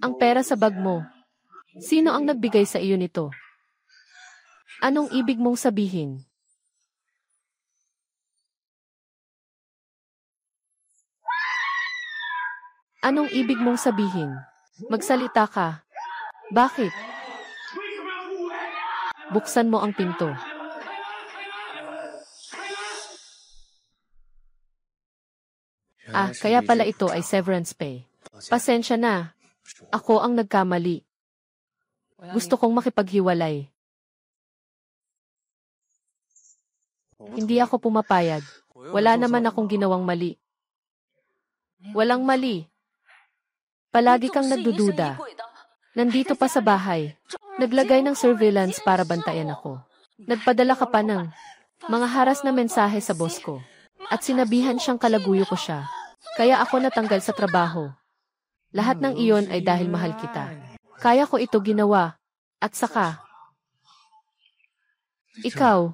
Ang pera sa bag mo. Sino ang nagbigay sa iyo nito? Anong ibig mong sabihin? Anong ibig mong sabihin? Magsalita ka. Bakit? Buksan mo ang pinto. Kaya pala ito ay severance pay. Pasensya na. Ako ang nagkamali. Gusto kong makipaghiwalay. Hindi ako pumapayag. Wala naman akong ginawang mali. Walang mali. Palagi kang nagdududa. Nandito pa sa bahay. Naglagay ng surveillance para bantayan ako. Nagpadala ka pa ng mga haras na mensahe sa boss ko. At sinabihan siyang kalaguyo ko siya. Kaya ako natanggal sa trabaho. Lahat ng iyon ay dahil mahal kita. Kaya ko ito ginawa. At saka, ikaw,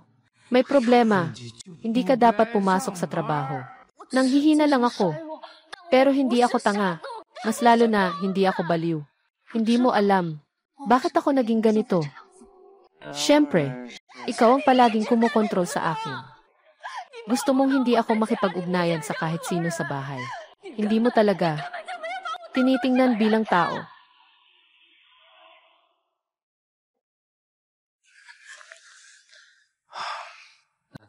may problema. Hindi ka dapat pumasok sa trabaho. Nanghihina lang ako. Pero hindi ako tanga. Mas lalo na, hindi ako baliw. Hindi mo alam. Bakit ako naging ganito? Siyempre, ikaw ang palaging kumokontrol sa akin. Gusto mong hindi ako makipag-ugnayan sa kahit sino sa bahay. Hindi mo talaga tinitingnan bilang tao.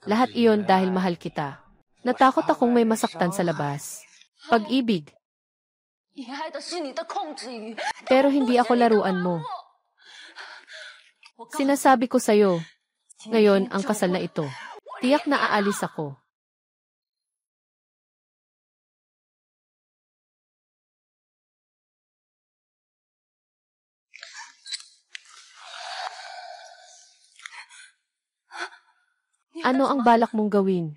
Lahat iyon dahil mahal kita. Natakot akong may masaktan sa labas. Pag-ibig. Pero hindi ako laruan mo. Sinasabi ko sa'yo, ngayon ang kasal na ito. Tiyak na aalis ako. Ano ang balak mong gawin?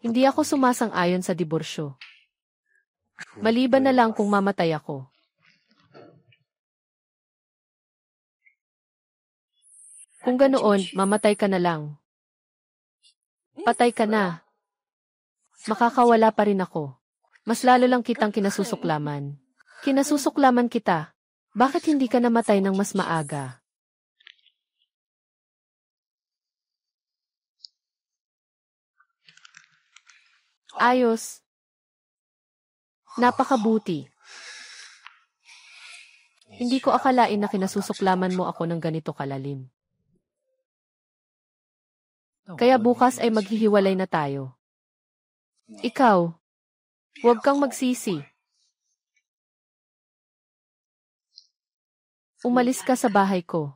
Hindi ako sumasang-ayon sa diborsyo. Maliban na lang kung mamatay ako. Kung ganoon, mamatay ka na lang. Patay ka na. Makakawala pa rin ako. Mas lalo lang kitang kinasusuklaman. Kinasusuklaman kita. Bakit hindi ka namatay ng mas maaga? Ayos. Napakabuti. Hindi ko akalain na kinasusuklaman mo ako ng ganito kalalim. Kaya bukas ay maghihiwalay na tayo. Ikaw, huwag kang magsisi. Umalis ka sa bahay ko.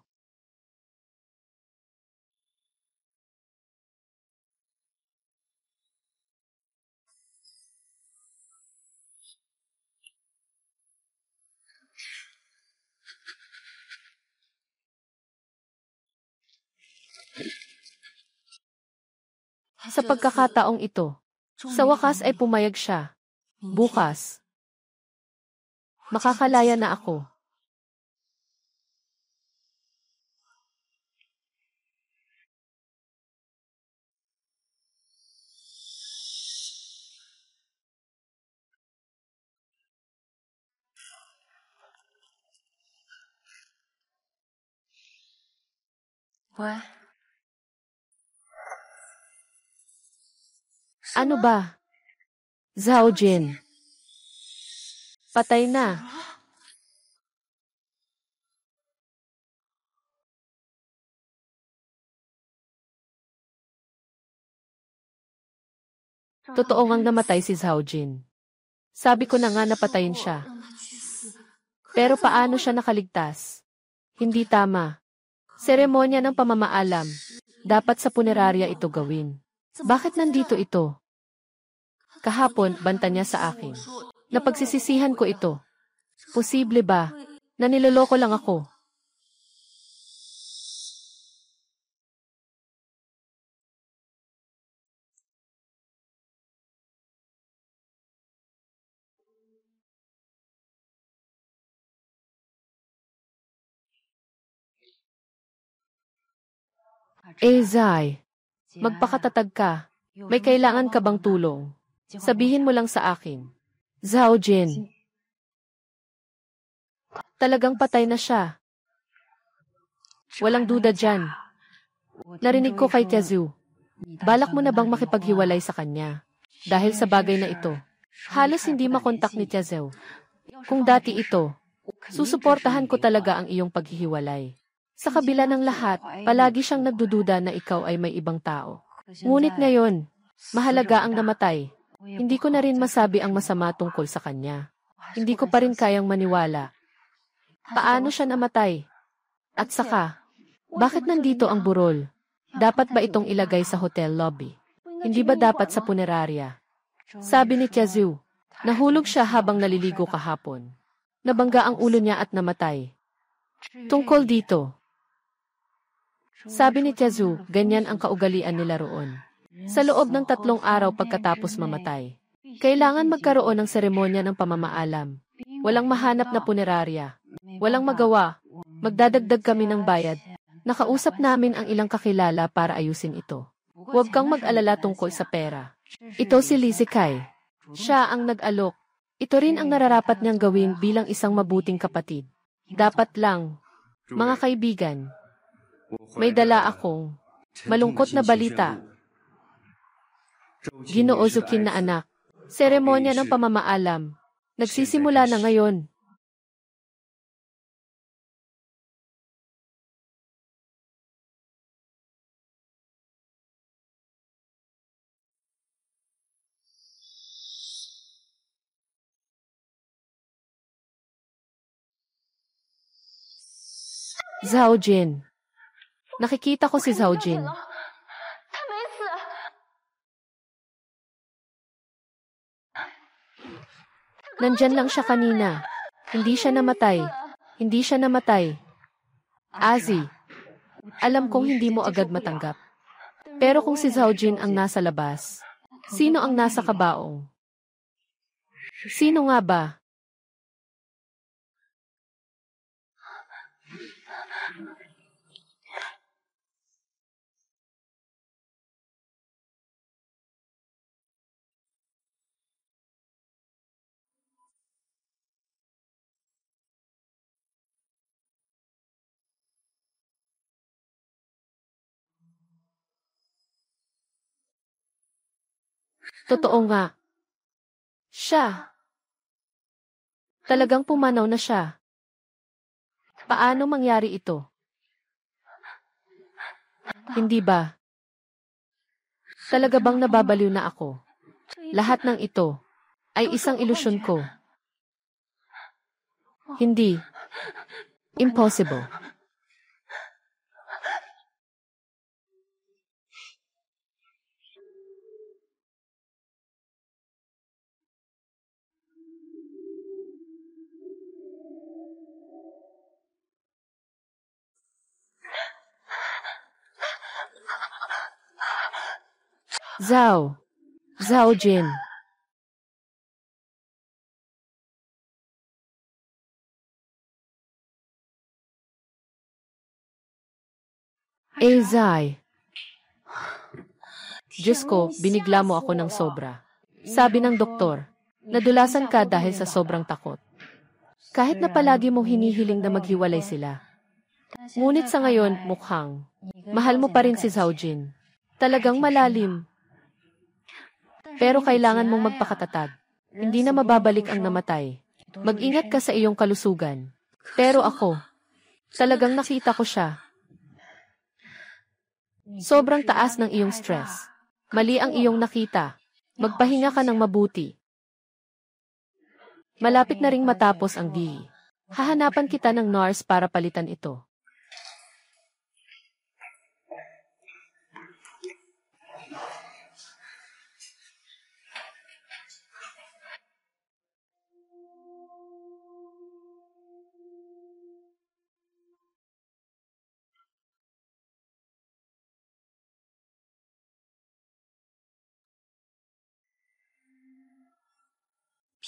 Sa pagkakataong ito, sa wakas ay pumayag siya. Bukas, makakalaya na ako. Ano ba? Zhao Jin. Patay na. Totoo ngang namatay si Zhao Jin. Sabi ko na nga napatayin siya. Pero paano siya nakaligtas? Hindi tama. Seremonya ng pamamaalam. Dapat sa punerarya ito gawin. Bakit nandito ito? Kahapon, banta niya sa akin. Napagsisisihan ko ito. Posible ba na niloloko lang ako? Zai, magpakatatag ka. May kailangan ka bang tulong? Sabihin mo lang sa akin. Zhao Jin. Talagang patay na siya. Walang duda dyan. Narinig ko kay Tezu. Balak mo na bang makipaghiwalay sa kanya? Dahil sa bagay na ito, halos hindi makontak ni Tezu. Kung dati ito, susuportahan ko talaga ang iyong paghihiwalay. Sa kabila ng lahat, palagi siyang nagdududa na ikaw ay may ibang tao. Ngunit ngayon, mahalaga ang namatay. Hindi ko na rin masabi ang masama tungkol sa kanya. Hindi ko pa rin kayang maniwala. Paano siya namatay? At saka, bakit nandito ang burol? Dapat ba itong ilagay sa hotel lobby? Hindi ba dapat sa punerarya? Sabi ni Tezu, nahulog siya habang naliligo kahapon. Nabangga ang ulo niya at namatay. Tungkol dito, sabi ni Tezu, ganyan ang kaugalian nila roon. Sa loob ng 3 araw pagkatapos mamatay, kailangan magkaroon ng seremonya ng pamamaalam. Walang mahanap na punerarya. Walang magawa. Magdadagdag kami ng bayad. Nakausap namin ang ilang kakilala para ayusin ito. Huwag kang mag-alala tungkol sa pera. Ito si Li Zikai. Siya ang nag-alok. Ito rin ang nararapat niyang gawin bilang isang mabuting kapatid. Dapat lang, mga kaibigan, may dala akong malungkot na balita. Ginoo Zukin na anak, seremonya ng pamamaalam. Nagsisimula na ngayon. Zhao Jin. Nakikita ko si Zhao Jin. Nandyan lang siya kanina. Hindi siya namatay. Hindi siya namatay. Azi, alam kong hindi mo agad matanggap. Pero kung si Zhao Jin ang nasa labas, sino ang nasa kabaong? Sino nga ba? Totoo nga. Siya. Talagang pumanaw na siya. Paano mangyari ito? Hindi ba? Talaga bang nababaliw na ako? Lahat ng ito ay isang ilusyon ko. Hindi. Impossible. Zhao. Zhao Jin. Zai. Diyos ko, binigla mo ako ng sobra. Sabi ng doktor, nadulasan ka dahil sa sobrang takot. Kahit na palagi mong hinihiling na maghiwalay sila. Ngunit sa ngayon, mukhang, mahal mo pa rin si Zhao Jin. Talagang malalim. Pero kailangan mong magpakatatag. Hindi na mababalik ang namatay. Mag-ingat ka sa iyong kalusugan. Pero ako, talagang nakita ko siya. Sobrang taas ng iyong stress. Mali ang iyong nakita. Magpahinga ka ng mabuti. Malapit na ring matapos ang DE. Hahanapan kita ng nurse para palitan ito.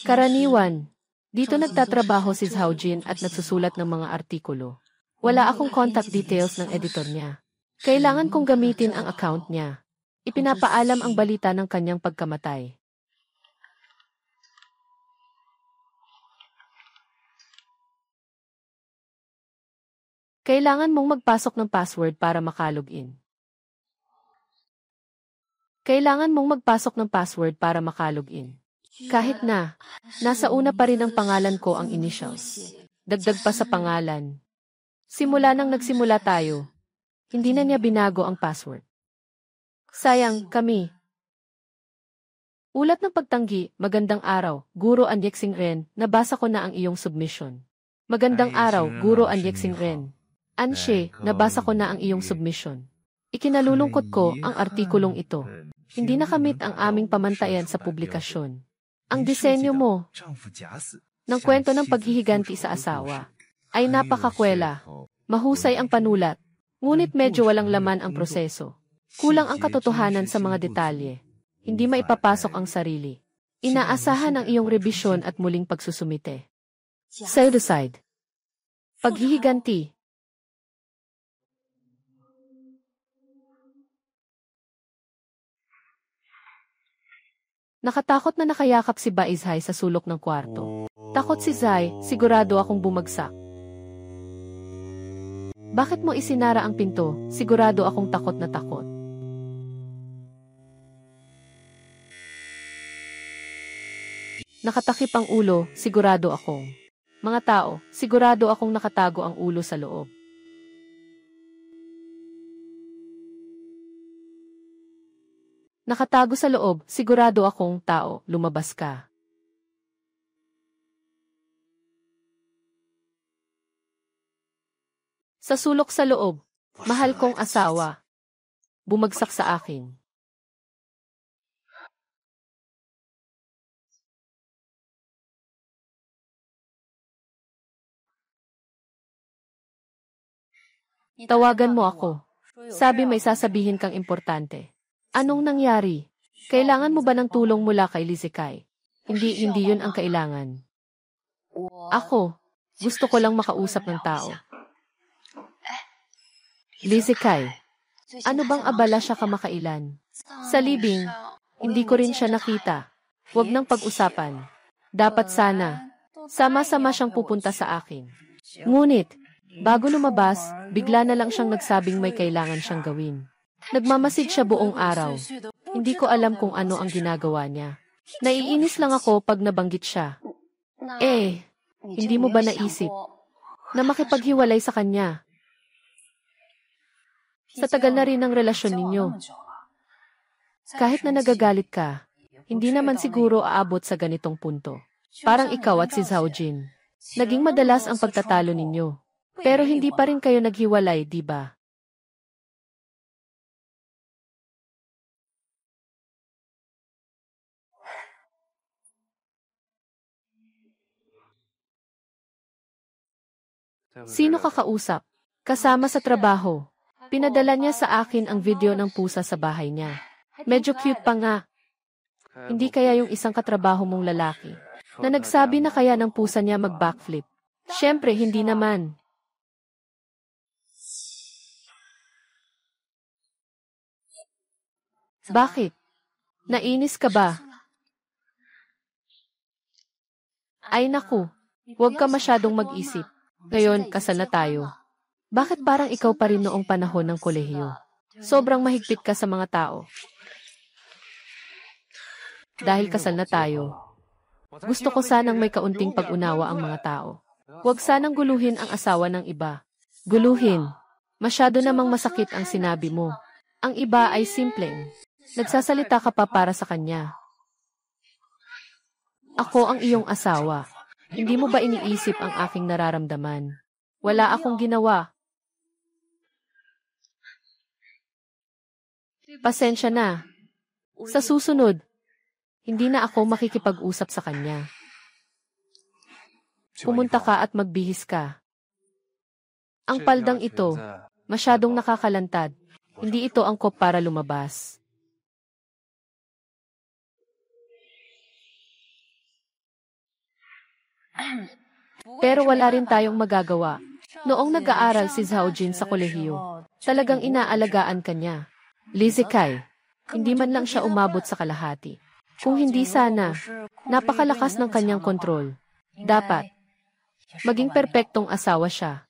Karaniwan, dito nagtatrabaho si Zhao Jin at nagsusulat ng mga artikulo. Wala akong contact details ng editor niya. Kailangan kong gamitin ang account niya. Ipinapaalam ang balita ng kanyang pagkamatay. Kailangan mong magpasok ng password para makalogin. Kailangan mong magpasok ng password para makalogin. Kahit na, nasa una pa rin ang pangalan ko ang initials. Dagdag pa sa pangalan. Simula nang nagsimula tayo, hindi na niya binago ang password. Sayang, kami. Ulat ng pagtanggi, magandang araw, Guro Anyexing Ren, nabasa ko na ang iyong submission. Magandang araw, Guro Anyexing Ren. Anshe, nabasa ko na ang iyong submission. Ikinalulungkot ko ang artikulong ito. Hindi nakamit ang aming pamantayan sa publikasyon. Ang disenyo mo ng kwento ng paghihiganti sa asawa ay napakakwela. Mahusay ang panulat, ngunit medyo walang laman ang proseso. Kulang ang katotohanan sa mga detalye. Hindi maipapasok ang sarili. Inaasahan ang iyong rebisyon at muling pagsusumite. Pseudocide. Paghihiganti. Nakatakot na nakayakap si Baizhay sa sulok ng kwarto. Takot si Zai, sigurado akong bumagsak. Bakit mo isinara ang pinto? Sigurado akong takot na takot. Nakatakip ang ulo, sigurado akong. Mga tao, sigurado akong nakatago ang ulo sa loob. Nakatago sa loob, sigurado akong tao, lumabas ka. Sa sulok sa loob, mahal kong asawa. Bumagsak sa akin. Tawagan mo ako. Sabi may sasabihin kang importante. Anong nangyari? Kailangan mo ba ng tulong mula kay Lizikai? Hindi yun ang kailangan. Ako, gusto ko lang makausap ng tao. Lizikai, ano bang abala siya kamakailan? Sa libing, hindi ko rin siya nakita. Huwag nang pag-usapan. Dapat sana, sama-sama siyang pupunta sa akin. Ngunit, bago lumabas, bigla na lang siyang nagsabing may kailangan siyang gawin. Nagmamasid siya buong araw. Hindi ko alam kung ano ang ginagawa niya. Naiinis lang ako pag nabanggit siya. Hindi mo ba naisip na makipaghiwalay sa kanya? Sa tagal na rin ng relasyon ninyo. Kahit na nagagalit ka, hindi naman siguro aabot sa ganitong punto. Parang ikaw at si Zhao Jin. Naging madalas ang pagtatalo ninyo. Pero hindi pa rin kayo naghiwalay, di ba? Sino kakausap? Kasama sa trabaho. Pinadala niya sa akin ang video ng pusa sa bahay niya. Medyo cute pa nga. Hindi kaya yung isang katrabaho mong lalaki na nagsabi na kaya ng pusa niya mag-backflip? Siyempre, hindi naman. Bakit? Nainis ka ba? Ay naku, huwag ka masyadong mag-isip. Ngayon, kasal na tayo. Bakit parang ikaw pa rin noong panahon ng kolehiyo? Sobrang mahigpit ka sa mga tao. Dahil kasal na tayo, gusto ko sanang may kaunting pag-unawa ang mga tao. Huwag sanang guluhin ang asawa ng iba. Guluhin. Masyado namang masakit ang sinabi mo. Ang iba ay simpleng. Nagsasalita ka pa para sa kanya. Ako ang iyong asawa. Hindi mo ba iniisip ang aking nararamdaman? Wala akong ginawa. Pasensya na. Sa susunod, hindi na ako makikipag-usap sa kanya. Pumunta ka at magbihis ka. Ang paldang ito, masyadong nakakalantad. Hindi ito angkop para lumabas. Pero wala rin tayong magagawa. Noong nag-aaral si Zhao Jin sa kolehiyo, Talagang inaalagaan ka niya. Lizzie Kai, hindi man lang siya umabot sa kalahati. Kung hindi sana, napakalakas ng kanyang kontrol. Dapat, maging perpektong asawa siya.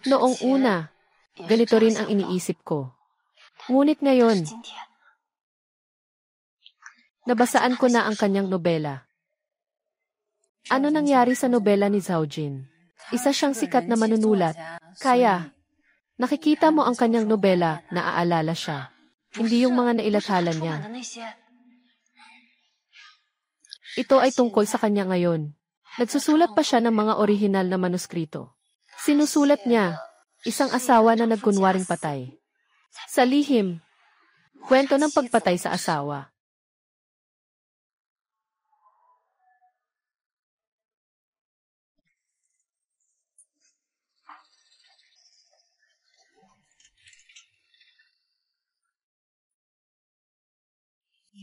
Noong una, ganito rin ang iniisip ko. Ngunit ngayon, nabasaan ko na ang kanyang nobela. Ano nangyari sa nobela ni Zhao Jin? Isa siyang sikat na manunulat. Kaya, nakikita mo ang kanyang nobela, naaalala siya. Hindi yung mga nailathala niya. Ito ay tungkol sa kanya ngayon. Nagsusulat pa siya ng mga orihinal na manuskrito. Sinusulat niya, isang asawa na nagkunwaring patay. Sa lihim, kwento ng pagpatay sa asawa.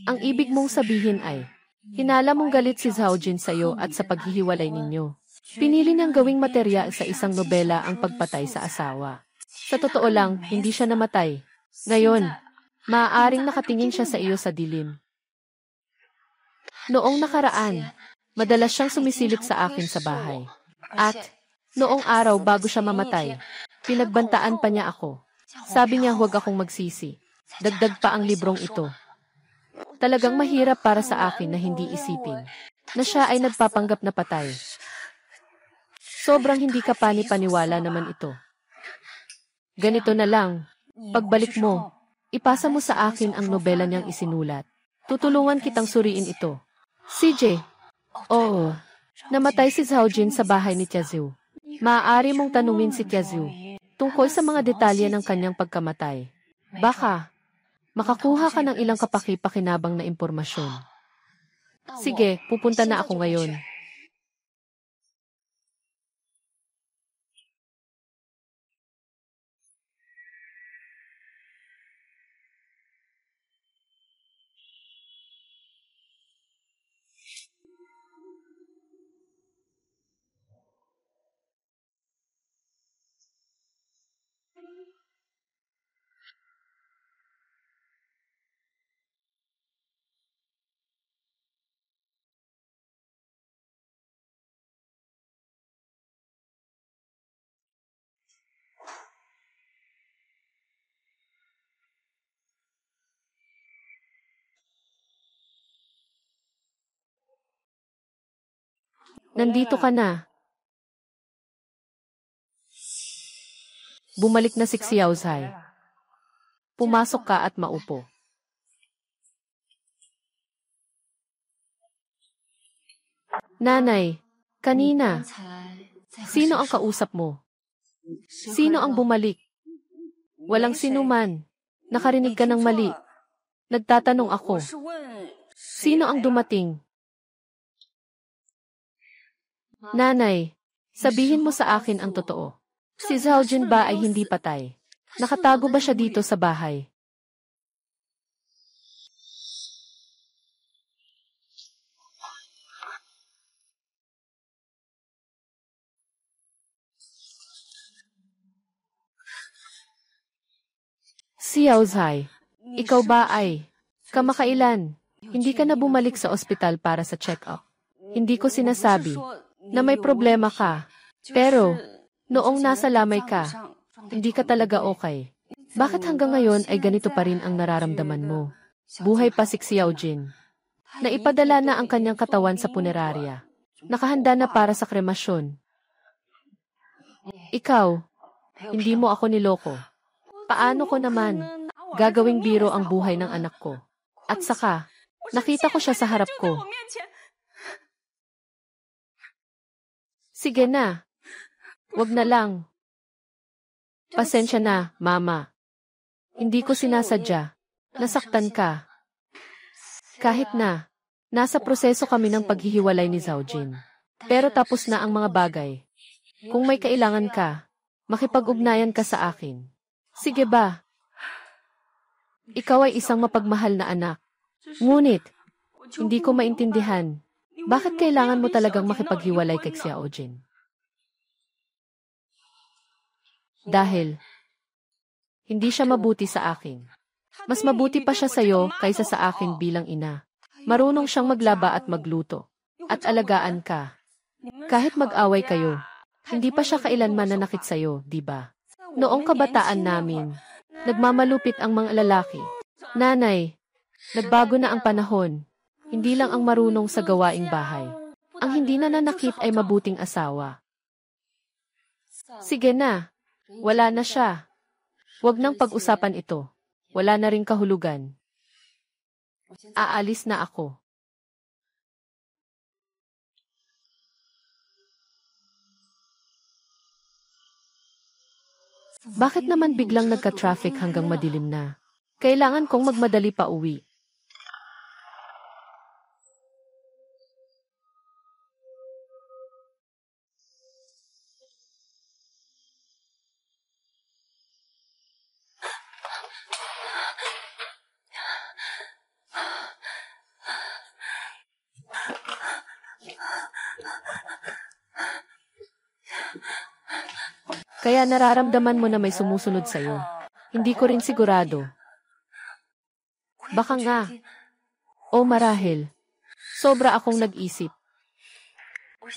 Ang ibig mong sabihin ay, hinala mong galit si Zhao Jin sa iyo at sa paghihiwalay ninyo. Pinili niyang gawing materyal sa isang nobela ang pagpatay sa asawa. Sa totoo lang, hindi siya namatay. Ngayon, maaaring nakatingin siya sa iyo sa dilim. Noong nakaraan, madalas siyang sumisilip sa akin sa bahay. At, noong araw bago siya mamatay, pinagbantaan pa niya ako. Sabi niya huwag akong magsisi. Dagdag pa ang librong ito. Talagang mahirap para sa akin na hindi isipin na siya ay nagpapanggap na patay. Sobrang hindi ka pani-paniwala naman ito. Ganito na lang, pagbalik mo, ipasa mo sa akin ang nobela niyang isinulat. Tutulungan kitang suriin ito. CJ, oo, namatay si Zhao Jin sa bahay ni Tiaziu. Maaari mong tanungin si Tiaziu tungkol sa mga detalye ng kanyang pagkamatay. Baka, makakuha ka ng ilang kapaki-pakinabang na impormasyon. Sige, pupunta na ako ngayon. Nandito ka na. Bumalik na si Xiao Zhai. Pumasok ka at maupo. Nanay, kanina, sino ang kausap mo? Sino ang bumalik? Walang sinuman. Nakarinig ka ng mali. Nagtatanong ako. Sino ang dumating? Nanay, sabihin mo sa akin ang totoo. Si Zhao Jin ba ay hindi patay? Nakatago ba siya dito sa bahay? Xiao Zhai, ikaw ba ay kamakailan? Hindi ka na bumalik sa ospital para sa check-up. Hindi ko sinasabi na may problema ka. Pero, noong nasa lamay ka, hindi ka talaga okay. Bakit hanggang ngayon ay ganito pa rin ang nararamdaman mo? Buhay pa si Xiao Jin. Naipadala na ang kanyang katawan sa punerarya. Nakahanda na para sa kremasyon. Ikaw, hindi mo ako niloko. Paano ko naman gagawing biro ang buhay ng anak ko? At saka, nakita ko siya sa harap ko. Sige na. Wag na lang. Pasensya na, Mama. Hindi ko sinasadya. Nasaktan ka. Kahit na, nasa proseso kami ng paghihiwalay ni Zhao Jin. Pero tapos na ang mga bagay. Kung may kailangan ka, makipag-ugnayan ka sa akin. Sige ba? Ikaw ay isang mapagmahal na anak. Ngunit, hindi ko maintindihan. Bakit kailangan mo talagang makipaghiwalay kay Xiao Jin? Dahil hindi siya mabuti sa akin. Mas mabuti pa siya sa'yo kaysa sa akin bilang ina. Marunong siyang maglaba at magluto. At alagaan ka. Kahit mag-away kayo, hindi pa siya kailanman nanakit sa'yo, di ba? Noong kabataan namin, nagmamalupit ang mga lalaki. Nanay, nagbago na ang panahon. Hindi lang ang marunong sa gawaing bahay. Ang hindi nananakit ay mabuting asawa. Sige na, wala na siya. Huwag nang pag-usapan ito. Wala na ring kahulugan. Aalis na ako. Bakit naman biglang nagka-traffic hanggang madilim na? Kailangan kong magmadali pa uwi. Kaya nararamdaman mo na may sumusunod sa'yo. Hindi ko rin sigurado. Baka nga. O marahil. Sobra akong nag-isip.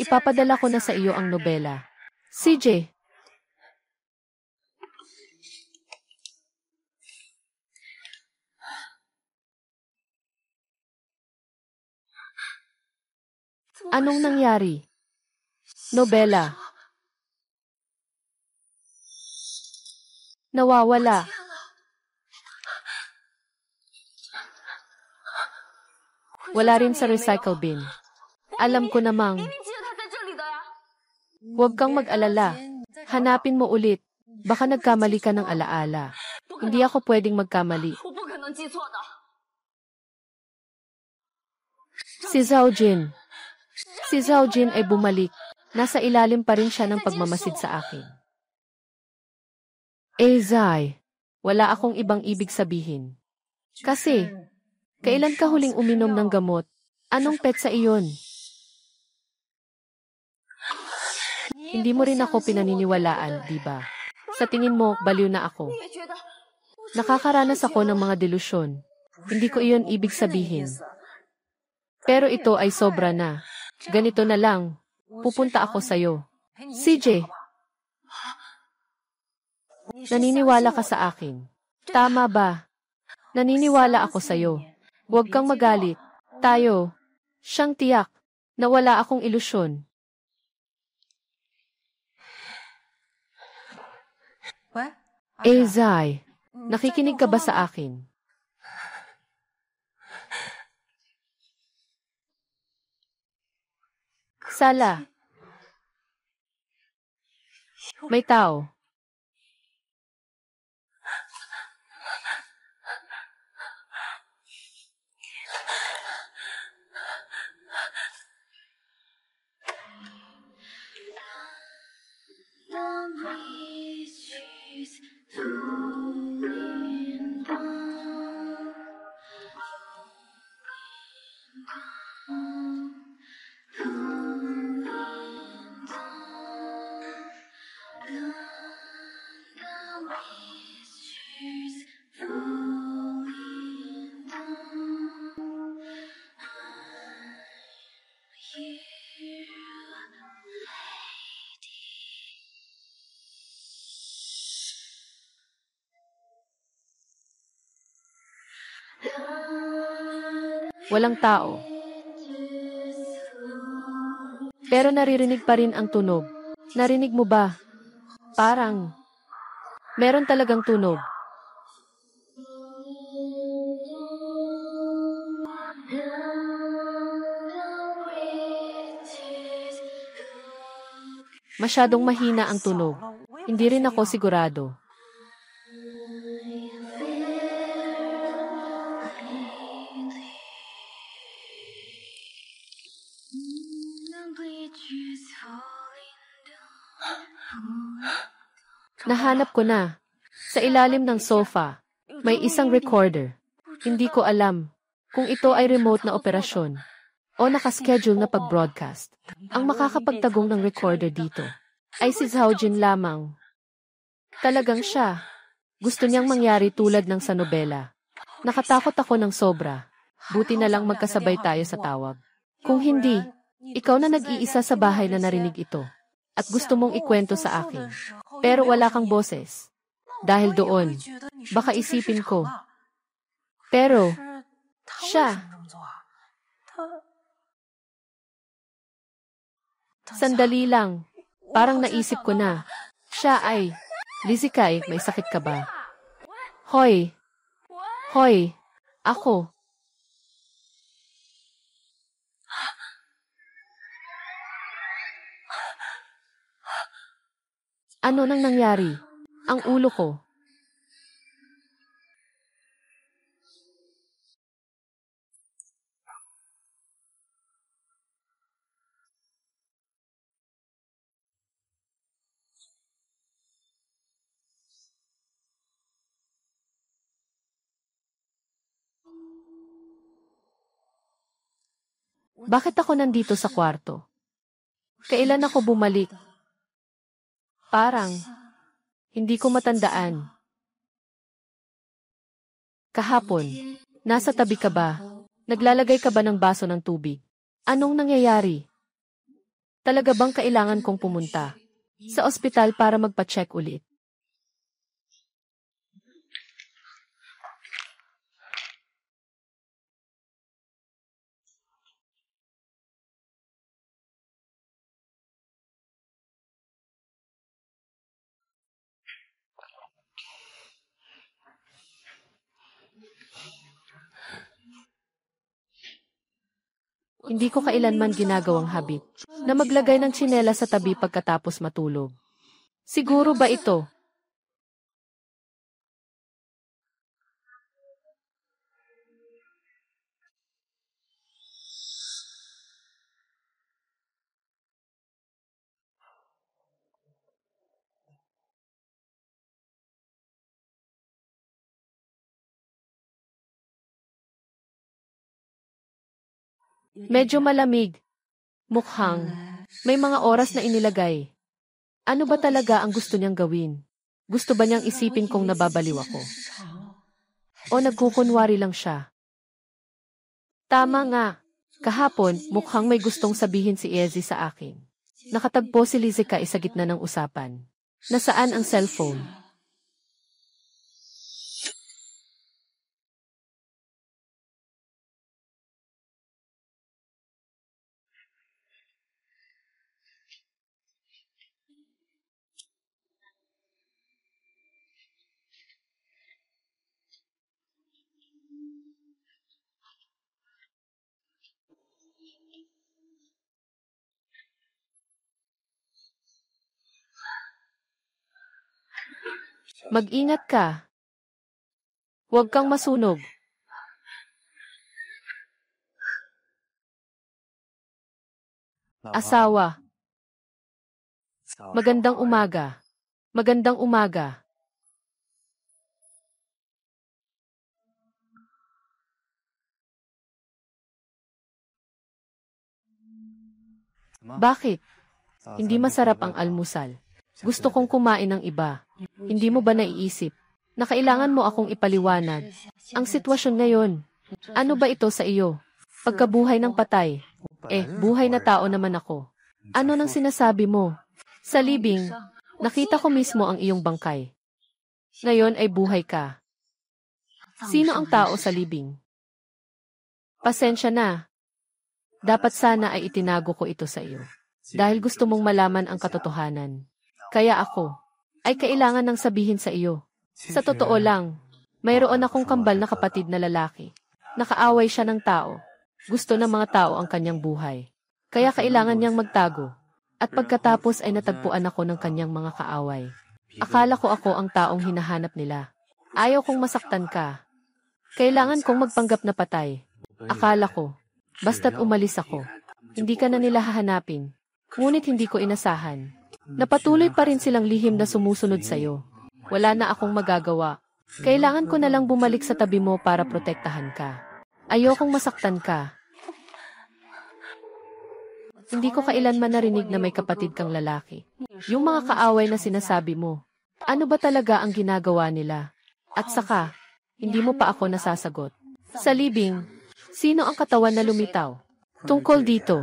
Ipapadala ko na sa iyo ang nobela. CJ. Anong nangyari? Nobela. Nawawala. Wala rin sa recycle bin. Alam ko namang. Huwag kang mag-alala. Hanapin mo ulit. Baka nagkamali ka ng alaala. Hindi ako pwedeng magkamali. Si Zhao Jin. Si Zhao Jin ay bumalik. Nasa ilalim pa rin siya ng pagmamasid sa akin. Zai, wala akong ibang ibig sabihin. Kasi, kailan ka huling uminom ng gamot? Anong petsa iyon? Hindi mo rin ako pinaniniwalaan, di ba? Sa tingin mo, baliw na ako. Nakakaranas ako ng mga delusyon. Hindi ko iyon ibig sabihin. Pero ito ay sobra na. Ganito na lang. Pupunta ako sa'yo. CJ. Naniniwala ka sa akin. Tama ba? Naniniwala ako sa'yo. Huwag kang magalit. Tayo. Siyang tiyak na wala akong ilusyon. Zai, nakikinig ka ba sa akin? Sala. May tao. Walang tao. Pero naririnig pa rin ang tunog. Narinig mo ba? Parang meron talagang tunog. Masyadong mahina ang tunog. Hindi rin ako sigurado. Nahanap ko na. Sa ilalim ng sofa, may isang recorder. Hindi ko alam kung ito ay remote na operasyon o nakaschedule na pag-broadcast. Ang makakapagtagong ng recorder dito ay si Zhao Jin lamang. Talagang siya. Gusto niyang mangyari tulad ng sa nobela. Nakatakot ako ng sobra. Buti na lang magkasabay tayo sa tawag. Kung hindi, ikaw na nag-iisa sa bahay na narinig ito. At gusto mong ikwento sa akin. Pero wala kang boses. Dahil doon, baka isipin ko. Pero, siya. Sandali lang. Parang naisip ko na. Siya ay, Lizzie, may sakit ka ba? Hoy. Hoy. Ako. Ano nang nangyari? Ang ulo ko. Bakit ako nandito sa kwarto? Kailan ako bumalik? Parang, hindi ko matandaan. Kahapon, nasa tabi ka ba? Naglalagay ka ba ng baso ng tubig? Anong nangyayari? Talaga bang kailangan kong pumunta sa ospital para magpa-check ulit? Hindi ko kailanman ginagawang habit na maglagay ng tsinelas sa tabi pagkatapos matulog. Siguro ba ito? Medyo malamig. Mukhang may mga oras na inilagay. Ano ba talaga ang gusto niyang gawin? Gusto ba niyang isipin kung nababaliw ako? O nagkukunwari lang siya? Tama nga. Kahapon, mukhang may gustong sabihin si Ezzy sa akin. Nakatagpo si Lizzie sa gitna ng usapan. Nasaan ang cellphone? Mag-ingat ka. Huwag kang masunog. Asawa. Magandang umaga. Magandang umaga. Bakit? Hindi masarap ang almusal. Gusto kong kumain ng iba. Hindi mo ba naiisip na kailangan mo akong ipaliwanag ang sitwasyon ngayon? Ano ba ito sa iyo? Pagkabuhay ng patay. Buhay na tao naman ako. Ano nang sinasabi mo? Sa libing, nakita ko mismo ang iyong bangkay. Ngayon ay buhay ka. Sino ang tao sa libing? Pasensya na. Dapat sana ay itinago ko ito sa iyo. Dahil gusto mong malaman ang katotohanan. Kaya ako, ay kailangan nang sabihin sa iyo. Sa totoo lang, mayroon akong kambal na kapatid na lalaki. Nakaaway siya ng tao. Gusto ng mga tao ang kanyang buhay. Kaya kailangan niyang magtago. At pagkatapos ay natagpuan ako ng kanyang mga kaaway. Akala ko ako ang taong hinahanap nila. Ayaw kong masaktan ka. Kailangan kong magpanggap na patay. Akala ko, basta't umalis ako, hindi ka na nila hahanapin. Ngunit hindi ko inasahan. Napatuloy pa rin silang lihim na sumusunod sa'yo. Wala na akong magagawa. Kailangan ko na lang bumalik sa tabi mo para protektahan ka. Ayokong masaktan ka. Hindi ko kailanman narinig na may kapatid kang lalaki. Yung mga kaaway na sinasabi mo. Ano ba talaga ang ginagawa nila? At saka, hindi mo pa ako nasasagot. Sa libing, sino ang katawan na lumitaw? Tungkol dito,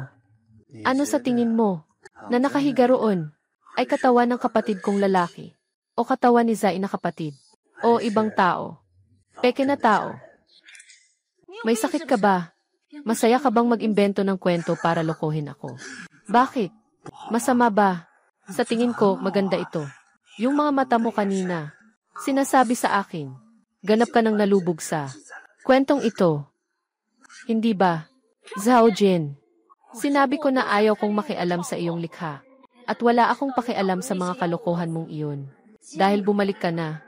ano sa tingin mo, na nakahiga roon, ay katawan ng kapatid kong lalaki? O katawan ni Zai na kapatid? O ibang tao? Peke na tao? May sakit ka ba? Masaya ka bang mag-imbento ng kwento para lokohin ako? Bakit? Masama ba? Sa tingin ko, maganda ito. Yung mga mata mo kanina, sinasabi sa akin, ganap ka ng nalubog sa kwentong ito. Hindi ba? Zhao Jin, sinabi ko na ayaw kong makialam sa iyong likha. At wala akong pakialam sa mga kalokohan mong iyon. Dahil bumalik ka na,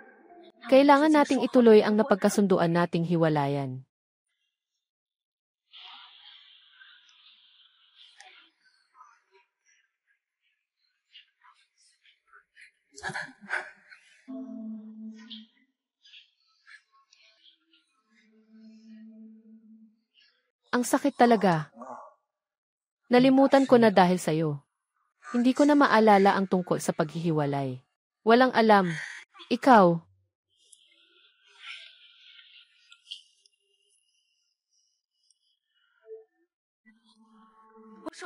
kailangan nating ituloy ang napagkasunduan nating hiwalayan. Ang sakit talaga. Nalimutan ko na dahil sa'yo. Hindi ko na maalala ang tungkol sa paghihiwalay. Walang alam. Ikaw.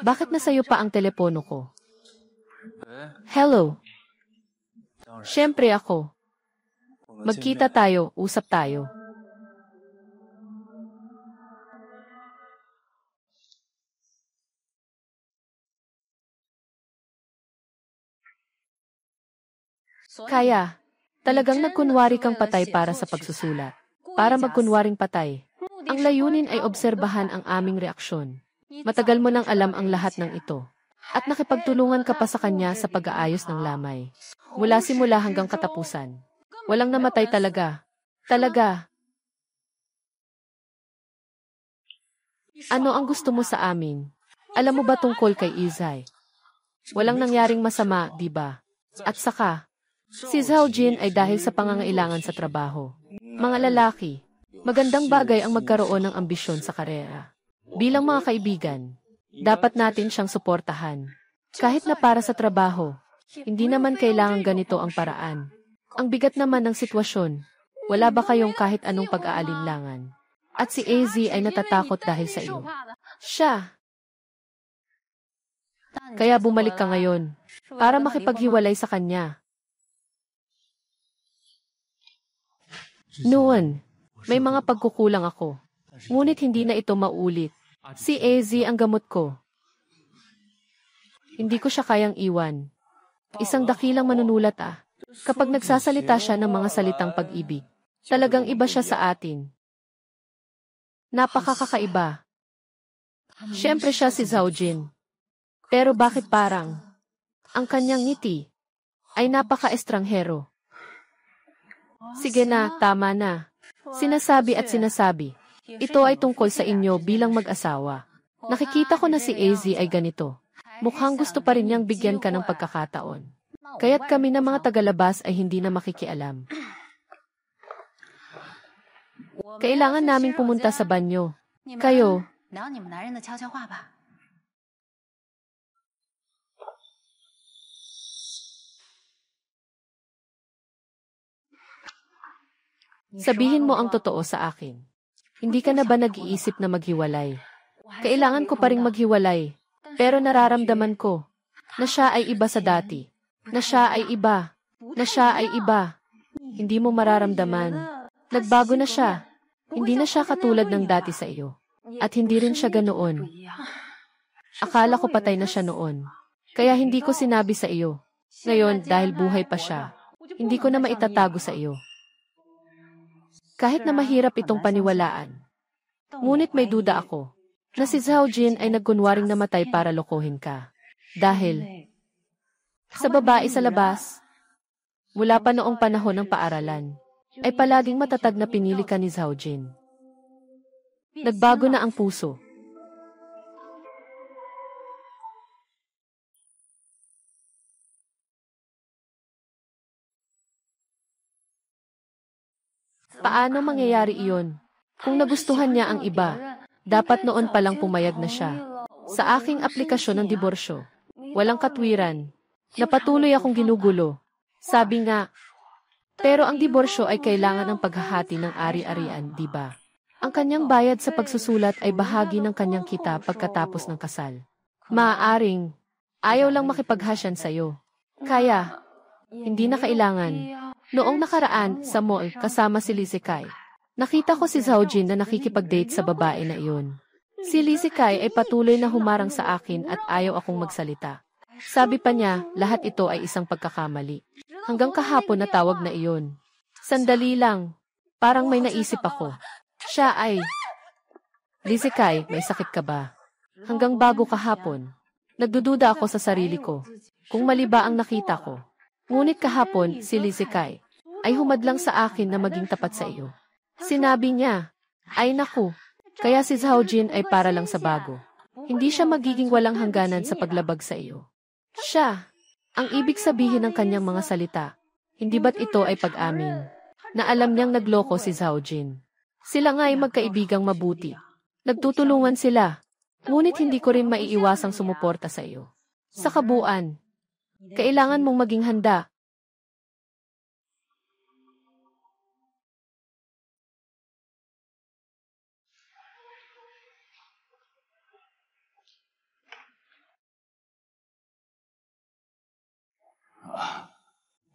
Bakit nasa'yo pa ang telepono ko? Hello. Siyempre ako. Magkita tayo, usap tayo. Kaya, talagang nagkunwari kang patay para sa pagsusulat. Para magkunwaring patay. Ang layunin ay obserbahan ang aming reaksyon. Matagal mo nang alam ang lahat ng ito. At nakipagtulungan ka pa sa kanya sa pag-aayos ng lamay. Mula simula hanggang katapusan. Walang namatay talaga. Talaga. Ano ang gusto mo sa amin? Alam mo ba tungkol kay Izay? Walang nangyaring masama, di ba? At saka, si Zhao Jin ay dahil sa pangangailangan sa trabaho. Mga lalaki, magandang bagay ang magkaroon ng ambisyon sa karera. Bilang mga kaibigan, dapat natin siyang suportahan. Kahit na para sa trabaho, hindi naman kailangan ganito ang paraan. Ang bigat naman ng sitwasyon. Wala ba kayong kahit anong pag-aalinlangan? At si AZ ay natatakot dahil sa iyo. Siya. Kaya bumalik ka ngayon para makipaghiwalay sa kanya. Noon, may mga pagkukulang ako. Ngunit hindi na ito maulit. Si AZ ang gamot ko. Hindi ko siya kayang iwan. Isang dakilang manunulat ah. Kapag nagsasalita siya ng mga salitang pag-ibig, talagang iba siya sa atin. Napakakaiba. Siyempre siya si Zhao Jin. Pero bakit parang ang kanyang ngiti ay napaka-estranghero? Sige na, tama na. Sinasabi at sinasabi. Ito ay tungkol sa inyo bilang mag-asawa. Nakikita ko na si AZ ay ganito. Mukhang gusto pa rin niyang bigyan ka ng pagkakataon. Kaya't kami na mga tagalabas ay hindi na makikialam. Kailangan naming pumunta sa banyo. Kayo. Sabihin mo ang totoo sa akin. Hindi ka na ba nag-iisip na maghiwalay? Kailangan ko pa ring maghiwalay. Pero nararamdaman ko na siya ay iba sa dati. Na siya ay iba. Na siya ay iba. Hindi mo mararamdaman. Nagbago na siya. Hindi na siya katulad ng dati sa iyo. At hindi rin siya ganoon. Akala ko patay na siya noon. Kaya hindi ko sinabi sa iyo. Ngayon, dahil buhay pa siya, hindi ko na maitatago sa iyo. Kahit na mahirap itong paniwalaan. Ngunit may duda ako na si Zhao Jin ay nagkunwaring namatay para lokohin ka. Dahil sa babae sa labas, mula pa noong panahon ng paaralan, ay palaging matatag na pinili ka ni Zhao Jin. Nagbago na ang puso. Paano mangyayari iyon? Kung nagustuhan niya ang iba, dapat noon palang pumayag na siya. Sa aking aplikasyon ng diborsyo, walang katwiran. Napatuloy akong ginugulo. Sabi nga, Pero ang diborsyo ay kailangan ng paghahati ng ari-arian, di ba? Ang kanyang bayad sa pagsusulat ay bahagi ng kanyang kita pagkatapos ng kasal. Maaaring, ayaw lang makipaghasyan sa'yo. Kaya, hindi na kailangan. Noong nakaraan, sa mall, kasama si Lizikai. Nakita ko si Zhaojin na nakikipag-date sa babae na iyon. Si Lizikai ay patuloy na humarang sa akin at ayaw akong magsalita. Sabi pa niya, lahat ito ay isang pagkakamali. Hanggang kahapon natawag na iyon. Sandali lang. Parang may naisip ako. Siya ay, Lizikai, may sakit ka ba? Hanggang bago kahapon. Nagdududa ako sa sarili ko. Kung mali ba ang nakita ko. Ngunit kahapon, si Lizikai ay humadlang sa akin na maging tapat sa iyo. Sinabi niya, ay naku. Kaya si Zhaojin ay para lang sa bago. Hindi siya magiging walang hangganan sa paglabag sa iyo. Siya, ang ibig sabihin ng kanyang mga salita. Hindi ba't ito ay pag-amin? Na alam niyang nagloko si Zhaojin. Sila nga ay magkaibigang mabuti. Nagtutulungan sila. Ngunit hindi ko rin maiiwasang sumuporta sa iyo. Sa kabuuan, kailangan mong maging handa.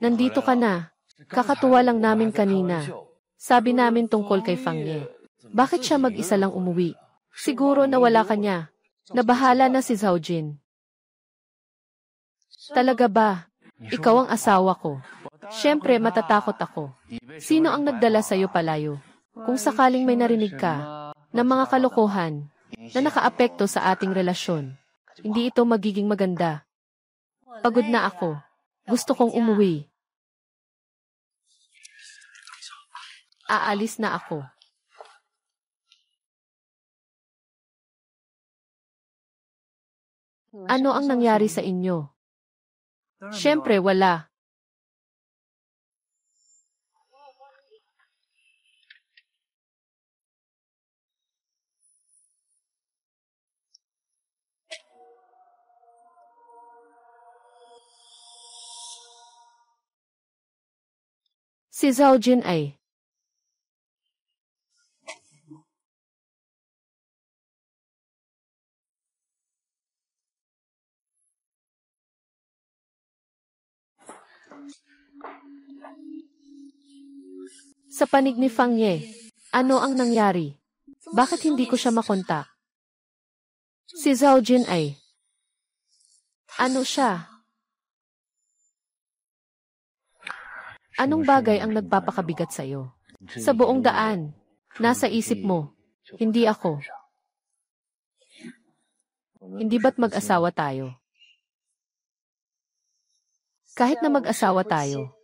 Nandito ka na. Kakatuwa lang namin kanina. Sabi namin tungkol kay Fang Ye. Bakit siya mag-isa lang umuwi? Siguro nawala ka niya. Nabahala na si Zhaojin. Talaga ba? Ikaw ang asawa ko. Siyempre matatakot ako. Sino ang nagdala sa'yo palayo? Kung sakaling may narinig ka ng mga kalokohan na nakaapekto sa ating relasyon, hindi ito magiging maganda. Pagod na ako. Gusto kong umuwi. Aalis na ako. Ano ang nangyari sa inyo? Siyempre wala. Si Zhaojin ay sa panig ni Fang Ye. Ano ang nangyari? Bakit hindi ko siya makontak? Si Zhaojin ay ano siya? Anong bagay ang nagpapakabigat sa'yo? Sa buong daan, nasa isip mo, hindi ako. Hindi ba't mag-asawa tayo? Kahit na mag-asawa tayo,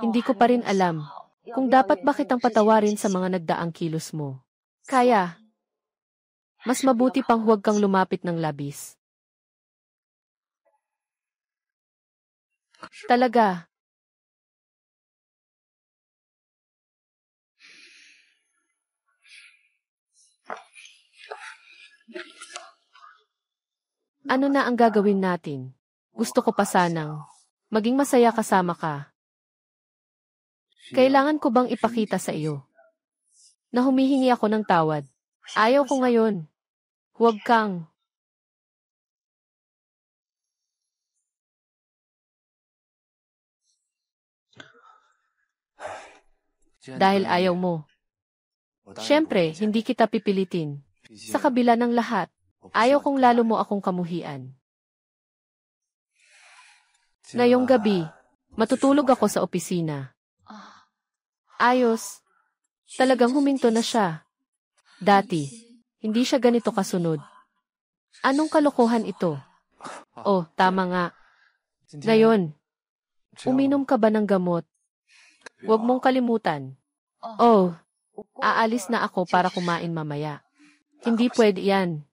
hindi ko pa rin alam kung dapat ba kitang patawarin sa mga nagdaang kilos mo. Kaya, mas mabuti pang huwag kang lumapit ng labis. Talaga. Ano na ang gagawin natin? Gusto ko pa sanang maging masaya kasama ka. Kailangan ko bang ipakita sa iyo na humihingi ako ng tawad? Ayaw ko ngayon. Huwag kang. Dahil ayaw mo. Siyempre, hindi kita pipilitin. Sa kabila ng lahat, ayaw kong lalo mo akong kamuhian. Ngayong gabi, matutulog ako sa opisina. Ayos. Talagang huminto na siya. Dati, hindi siya ganito kasunod. Anong kalokohan ito? Oh, tama nga. Ngayon, uminom ka ba ng gamot? Huwag mong kalimutan. Oh, aalis na ako para kumain mamaya. Hindi pwede yan.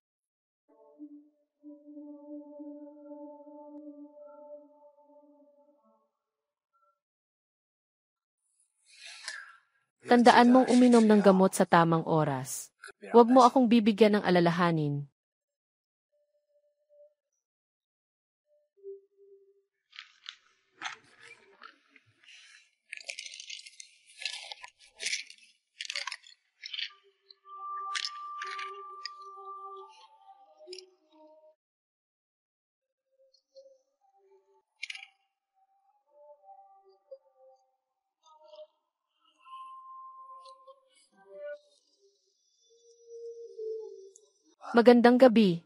Tandaan mong uminom ng gamot sa tamang oras. Huwag mo akong bibigyan ng alalahanin. Magandang gabi.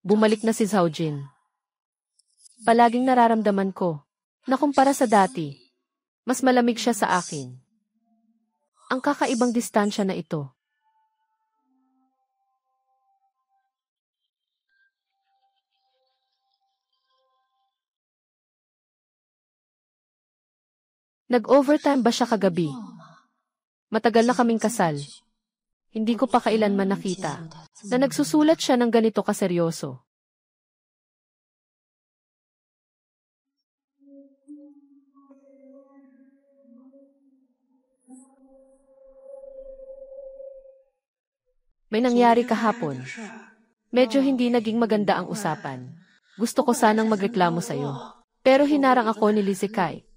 Bumalik na si Zhaojin. Palaging nararamdaman ko na kumpara sa dati, mas malamig siya sa akin. Ang kakaibang distansya na ito. Nag-overtime ba siya kagabi? Matagal na kaming kasal. Hindi ko pa kailanman nakita na nagsusulat siya ng ganito kaseryoso. May nangyari kahapon. Medyo hindi naging maganda ang usapan. Gusto ko sanang magreklamo sa'yo. Pero hinarang ako ni Lizikai.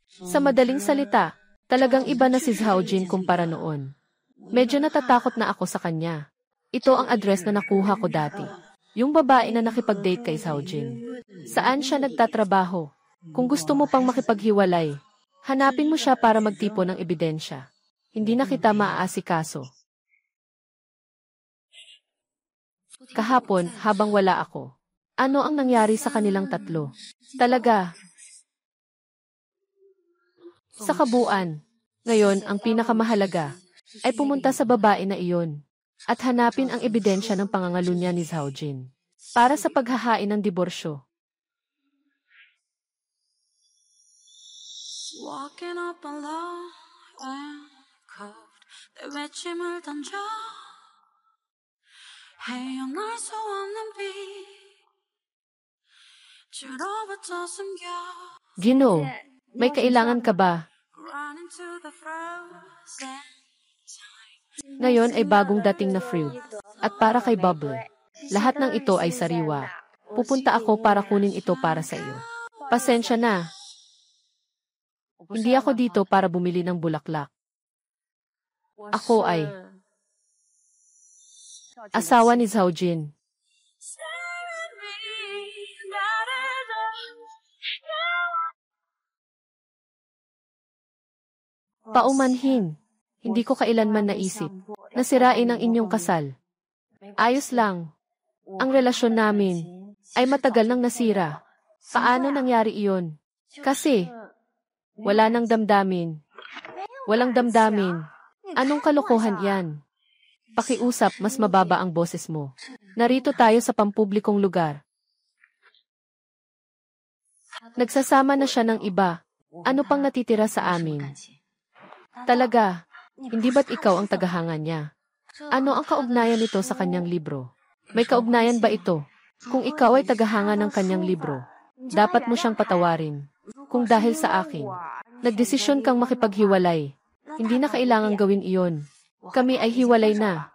Sa madaling salita, talagang iba na si Zhaojin kumpara noon. Medyo natatakot na ako sa kanya. Ito ang address na nakuha ko dati. Yung babae na nakipag-date kay Zhaojin. Saan siya nagtatrabaho? Kung gusto mo pang makipaghiwalay, hanapin mo siya para magtipo ng ebidensya. Hindi na kita maaasikaso. Kahapon, habang wala ako, ano ang nangyari sa kanilang tatlo? Talaga. Sa kabuuan, ngayon ang pinakamahalaga ay pumunta sa babae na iyon at hanapin ang ebidensya ng pangangalunya ni Zhaojin para sa paghahain ng diborsyo. Walking up alone and cold, 내 외침을 던져 헤어날 수 없는 비 줄어붙어 숨겨 Ginoo, may kailangan ka ba? Running to the frozen Ngayon ay bagong dating na fruit. At para kay Bubble, lahat ng ito ay sariwa. Pupunta ako para kunin ito para sa iyo. Pasensya na. Hindi ako dito para bumili ng bulaklak. Ako ay asawa ni Zhaojin. Paumanhin. Hindi ko kailanman naisip na sirain ang inyong kasal. Ayos lang. Ang relasyon namin ay matagal nang nasira. Paano nangyari iyon? Kasi wala nang damdamin. Walang damdamin. Anong kalokohan yan? Pakiusap, mas mababa ang boses mo. Narito tayo sa pampublikong lugar. Nagsasama na siya ng iba. Ano pang natitira sa amin? Talaga, hindi ba't ikaw ang tagahanga niya? Ano ang kaugnayan nito sa kanyang libro? May kaugnayan ba ito? Kung ikaw ay tagahanga ng kanyang libro, dapat mo siyang patawarin. Kung dahil sa akin, nagdesisyon kang makipaghiwalay, hindi na kailangang gawin iyon. Kami ay hiwalay na.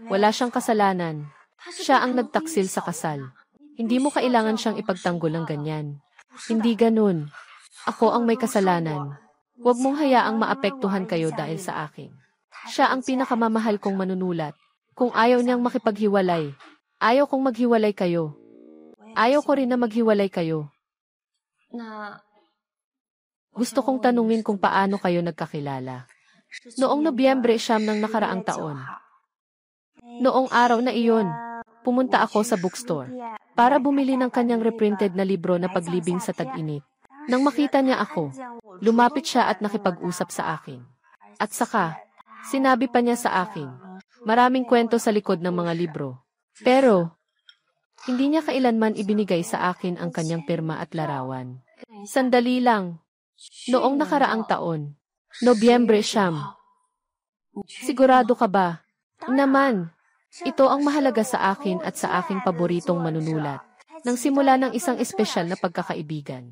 Wala siyang kasalanan. Siya ang nagtaksil sa kasal. Hindi mo kailangan siyang ipagtanggol ng ganyan. Hindi ganun. Ako ang may kasalanan. Huwag mong hayaang maapektuhan kayo dahil sa akin. Siya ang pinakamamahal kong manunulat. Kung ayaw niyang makipaghiwalay, ayaw kong maghiwalay kayo. Ayaw ko rin na maghiwalay kayo. Gusto kong tanungin kung paano kayo nagkakilala. Noong Nobyembre 9 ng nakaraang taon. Noong araw na iyon, pumunta ako sa bookstore para bumili ng kanyang reprinted na libro na Paglibing sa Tag-init. Nang makita niya ako, lumapit siya at nakipag-usap sa akin. At saka, sinabi pa niya sa akin, maraming kwento sa likod ng mga libro. Pero, hindi niya kailanman ibinigay sa akin ang kanyang pirma at larawan. Sandali lang. Noong nakaraang taon, Nobyembre 9. Sigurado ka ba? Naman, ito ang mahalaga sa akin at sa aking paboritong manunulat. Nang simula ng isang espesyal na pagkakaibigan.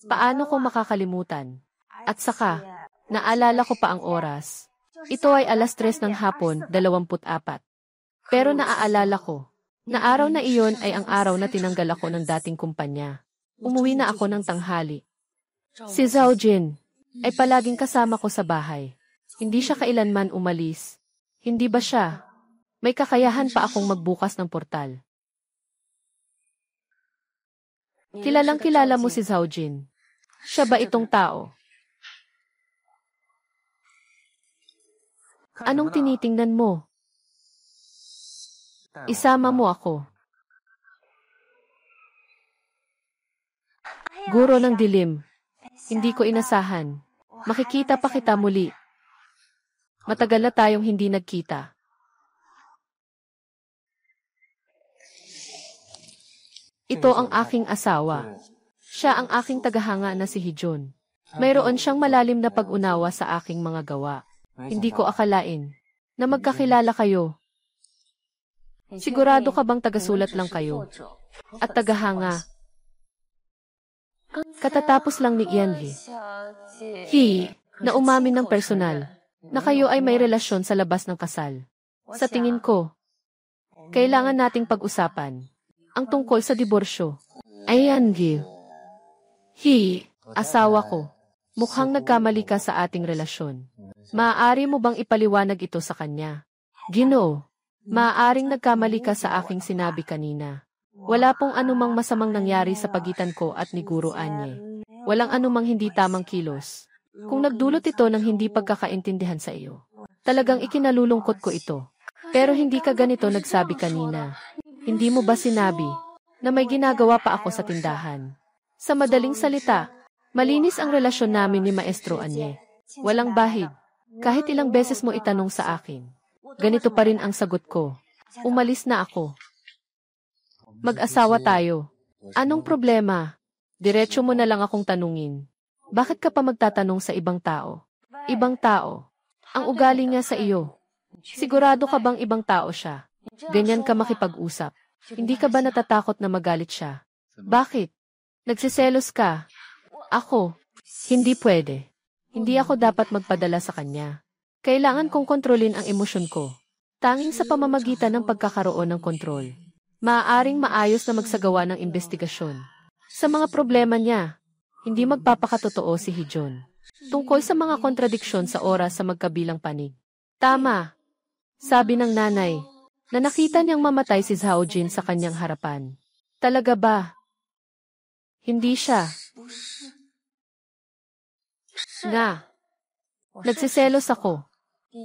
Paano ko makakalimutan? At saka, naalala ko pa ang oras. Ito ay 3:00 ng hapon, 24. Pero naaalala ko, na araw na iyon ay ang araw na tinanggal ako ng dating kumpanya. Umuwi na ako ng tanghali. Si Zhaojin ay palaging kasama ko sa bahay. Hindi siya kailanman umalis. Hindi ba siya? May kakayahan pa akong magbukas ng portal. Kilalang kilala mo si Zhao Jin. Siya ba itong tao? Anong tinitingnan mo? Isama mo ako. Guro ng dilim. Hindi ko inasahan. Makikita pa kita muli. Matagal na tayong hindi nagkita. Ito ang aking asawa. Siya ang aking tagahanga na si Hee-jun. Mayroon siyang malalim na pag-unawa sa aking mga gawa. Hindi ko akalain na magkakilala kayo. Sigurado ka bang tagasulat lang kayo? At tagahanga? Katatapos lang ni Ian Hee na umamin ng personal na kayo ay may relasyon sa labas ng kasal. Sa tingin ko, kailangan nating pag-usapan ang tungkol sa diborsyo. Ian Hee, asawa ko. Mukhang nagkamali ka sa ating relasyon. Maaari mo bang ipaliwanag ito sa kanya? Ginoo, maaaring nagkamali ka sa aking sinabi kanina. Wala pong anumang masamang nangyari sa pagitan ko at ni Guro Anye. Walang anumang hindi tamang kilos. Kung nagdulot ito ng hindi pagkakaintindihan sa iyo, talagang ikinalulungkot ko ito. Pero hindi ka ganito nagsabi kanina. Hindi mo ba sinabi na may ginagawa pa ako sa tindahan? Sa madaling salita, malinis ang relasyon namin ni Maestro Anye. Walang bahid. Kahit ilang beses mo itanong sa akin, ganito pa rin ang sagot ko. Umalis na ako. Mag-asawa tayo. Anong problema? Diretso mo na lang akong tanungin. Bakit ka pa magtatanong sa ibang tao? Ibang tao. Ang ugali niya sa iyo. Sigurado ka bang ibang tao siya? Ganyan ka makipag-usap. Hindi ka ba natatakot na magalit siya? Bakit? Nagsiselos ka? Ako? Hindi pwede. Hindi ako dapat magpadala sa kanya. Kailangan kong kontrolin ang emosyon ko. Tanging sa pamamagitan ng pagkakaroon ng kontrol, maaaring maayos na magsagawa ng investigasyon. Sa mga problema niya, hindi magpapakatotoo si Hee-jun. Tungkol sa mga kontradiksyon sa oras sa magkabilang panig. Tama, sabi ng nanay, na nakita niyang mamatay si Zhao Jin sa kanyang harapan. Talaga ba? Hindi siya. Nga. Nagsiselos ako.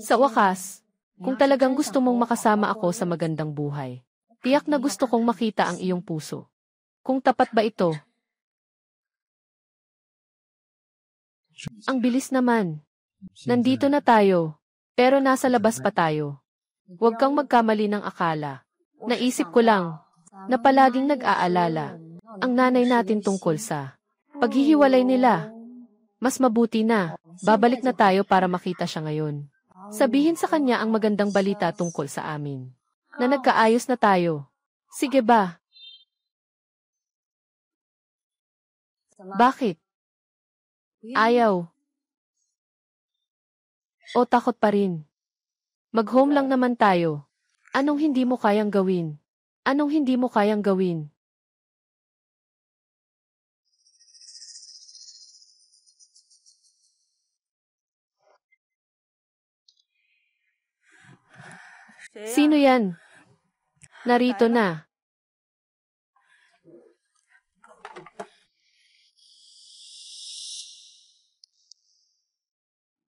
Sa wakas, kung talagang gusto mong makasama ako sa magandang buhay, tiyak na gusto kong makita ang iyong puso. Kung tapat ba ito? Ang bilis naman. Nandito na tayo, pero nasa labas pa tayo. Huwag kang magkamali ng akala. Naisip ko lang, na palaging nag-aalala, ang nanay natin tungkol sa paghihiwalay nila. Mas mabuti na, babalik na tayo para makita siya ngayon. Sabihin sa kanya ang magandang balita tungkol sa amin. Na nagkaayos na tayo. Sige ba? Bakit? Ayaw. O takot pa rin? Mag-home lang naman tayo. Anong hindi mo kayang gawin? Anong hindi mo kayang gawin? Sino yan? Narito na.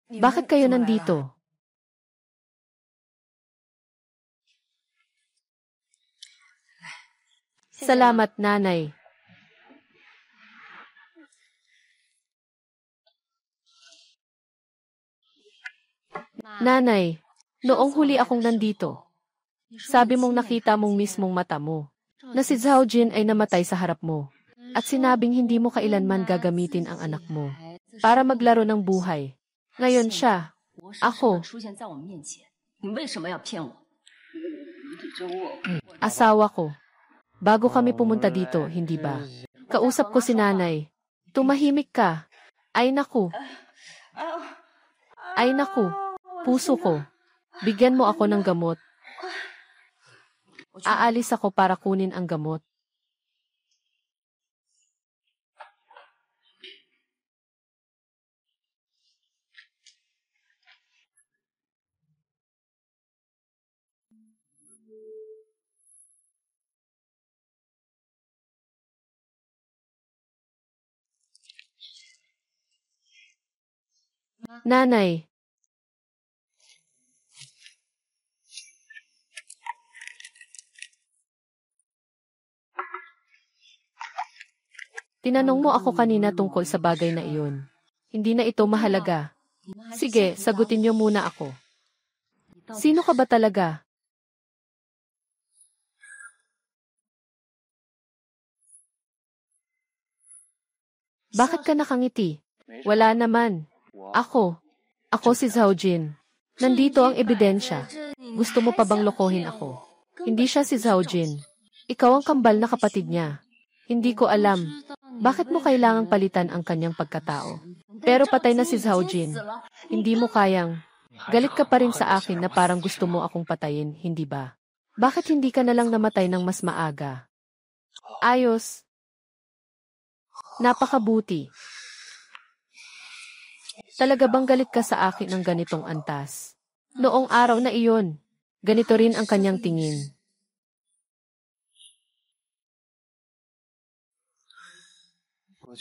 Bakit kayo nandito? Salamat, nanay. Nanay, noong huli akong nandito, sabi mong nakita mong mismong mata mo, na si Zhao Jin ay namatay sa harap mo, at sinabing hindi mo kailanman gagamitin ang anak mo para maglaro ng buhay. Ngayon siya, ako, asawa ko. Bago kami pumunta dito, hindi ba? Kausap ko si nanay. Tumahimik ka. Ay naku. Ay naku. Puso ko. Bigyan mo ako ng gamot. Aalis ako para kunin ang gamot. Nanay, tinanong mo ako kanina tungkol sa bagay na iyon. Hindi na ito mahalaga. Sige, sagutin niyo muna ako. Sino ka ba talaga? Bakit ka nakangiti? Wala naman. Ako. Ako si Zhao Jin. Nandito ang ebidensya. Gusto mo pa bang lokohin ako? Hindi siya si Zhao Jin. Ikaw ang kambal na kapatid niya. Hindi ko alam. Bakit mo kailangang palitan ang kanyang pagkatao? Pero patay na si Zhao Jin. Hindi mo kayang. Galit ka pa rin sa akin na parang gusto mo akong patayin, hindi ba? Bakit hindi ka na lang namatay ng mas maaga? Ayos. Napakabuti. Talaga bang galit ka sa akin ng ganitong antas? Noong araw na iyon, ganito rin ang kanyang tingin.